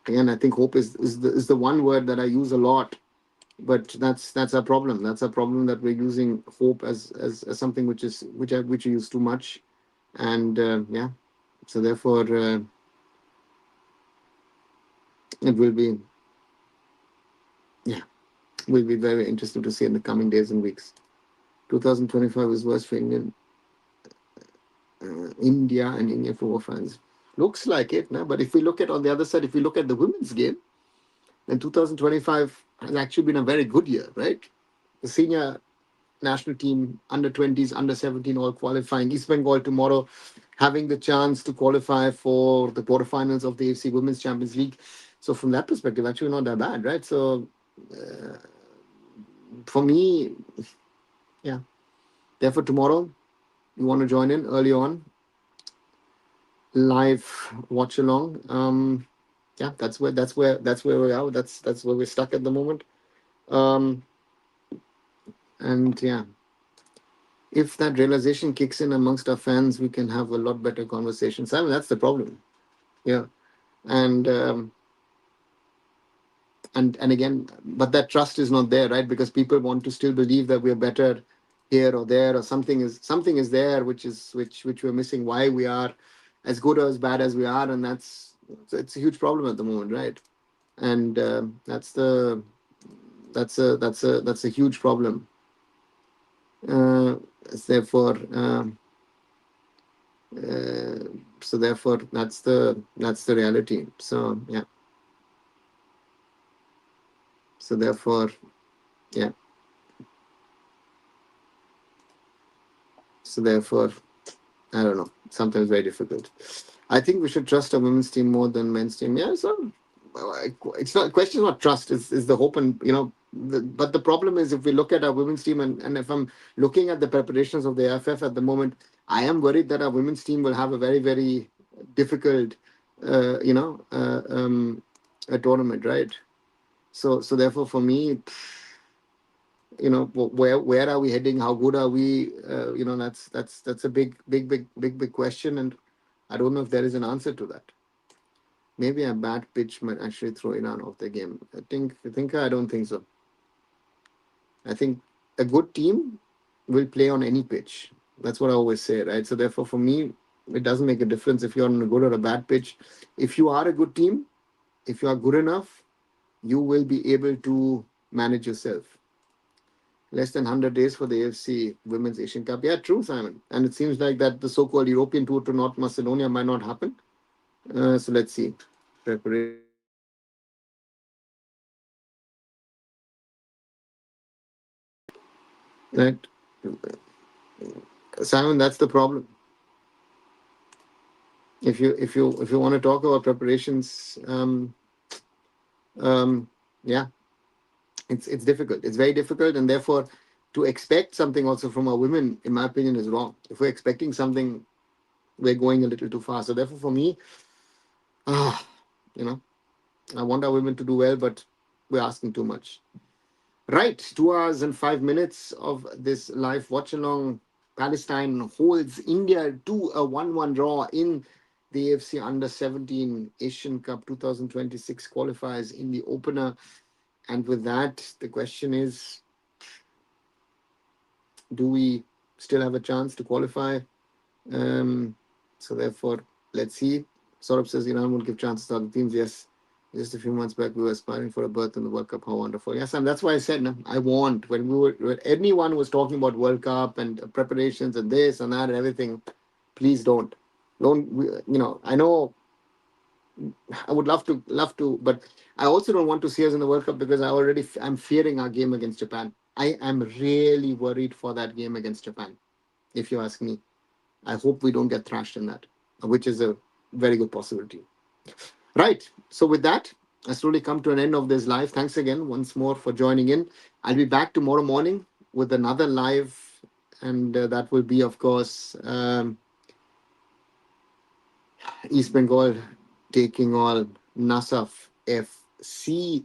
Again, I think hope is the one word that I use a lot, but that's our problem. That's our problem, that we're using hope as something which we use too much, and yeah. So therefore, it will be, yeah, will be very interesting to see in the coming days and weeks. 2025 is worse for India and Indian football fans. Looks like it, no? But if we look at, on the other side, if we look at the women's game, then 2025 has actually been a very good year, right? The senior national team, under 20s, under 17, all qualifying. East Bengal tomorrow having the chance to qualify for the quarterfinals of the AFC Women's Champions League. So from that perspective, actually not that bad, right? So for me, yeah. Therefore, tomorrow you want to join in early on, live watch along. Yeah, that's where we are. That's where we're stuck at the moment. Um, and yeah, if that realization kicks in amongst our fans, we can have a lot better conversations. I mean, that's the problem. Yeah, and and again, but that trust is not there, right? Because people want to still believe that we're better here or there, or something is there which we're missing. Why we are as good or as bad as we are, and it's a huge problem at the moment, right? And that's a huge problem. Uh, therefore, uh, so therefore, that's the reality. So yeah. So therefore, yeah. So therefore, I don't know. Sometimes very difficult. I think we should trust our women's team more than men's team. Yeah, so it's not question. Not trust. Is the hope, and but the problem is, if we look at our women's team, and if I'm looking at the preparations of the AFF at the moment, I am worried that our women's team will have a very very difficult, a tournament, right? So therefore, for me, where are we heading? How good are we? That's a big question, and I don't know if there is an answer to that. Maybe a bad pitch might actually throw Iran off the game. I don't think so. I think a good team will play on any pitch. That's what I always say, right? So therefore, for me, it doesn't make a difference if you're on a good or a bad pitch. If you are a good team, if you are good enough, you will be able to manage yourself. Less than 100 days for the AFC Women's Asian Cup. Yeah, true, Simon. And it seems like that the so-called European tour to North Macedonia might not happen. So let's see. Preparation. Right, Simon. That's the problem. If you want to talk about preparations, yeah, it's difficult. It's very difficult, and therefore, to expect something also from our women, in my opinion, is wrong. If we're expecting something, we're going a little too far. So therefore, for me, ah, you know, I want our women to do well, but we're asking too much. Right, 2 hours and 5 minutes of this live watch along. Palestine holds India to a 1-1 draw in the AFC Under 17 Asian Cup 2026 qualifiers in the opener. And with that, the question is, do we still have a chance to qualify? So therefore, let's see. Saurabh says Iran will give chances to other teams. Yes, Just a few months back, we were aspiring for a berth in the World Cup. How wonderful! Yes, and that's why I said, no, I want when anyone was talking about World Cup and preparations and this and that and everything. Please don't. I know I would love to, but I also don't want to see us in the World Cup because I'm fearing our game against Japan. I am really worried for that game against Japan. If you ask me, I hope we don't get thrashed in that, which is a very good possibility. Right. So with that, I slowly come to an end of this live. Thanks again once more for joining in. I'll be back tomorrow morning with another live, and that will be, of course, East Bengal taking on Nasaf FC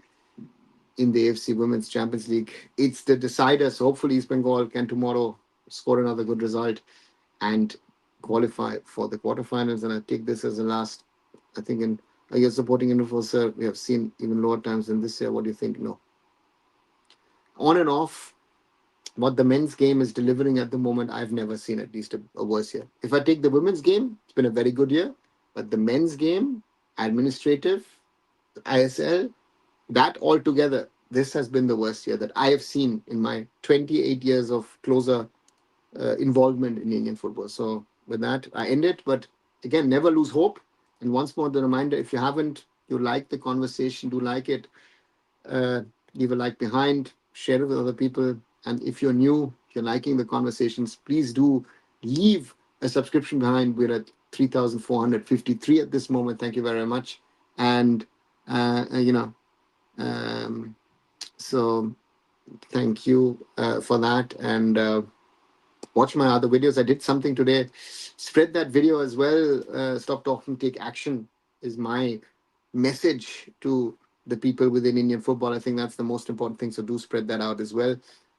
in the AFC Women's Champions League. It's the decider. So hopefully East Bengal can tomorrow score another good result and qualify for the quarterfinals. And I take this as the last. I think you're supporting Universal, sir. We have seen even lower times than this year. What do you think? No. On and off, what the men's game is delivering at the moment, I've never seen at least a worse year. If I take the women's game, it's been a very good year. But the men's game, administrative, ISL, that altogether, this has been the worst year that I have seen in my 28 years of closer involvement in Indian football. So with that, I end it. But again, never lose hope. And once more, the reminder: if you like the conversation, do like it, leave a like behind, share it with other people. And if you're new, if you're liking the conversations, please do leave a subscription behind. We're at 3,453 at this moment. Thank you very much. And, so thank you for that. And watch my other videos. I did something today. Spread that video as well. Stop talking, take action is my message to the people within Indian football. I think that's the most important thing. So do spread that out as well.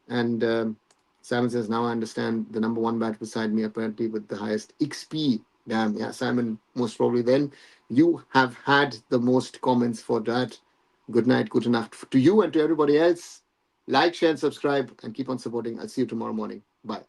And Simon says, now I understand the number one bat beside me, apparently with the highest XP. Damn, yeah, Simon, most probably then. You have had the most comments for that. Good night, good night to you and to everybody else. Like, share, and subscribe, and keep on supporting. I'll see you tomorrow morning. Bye.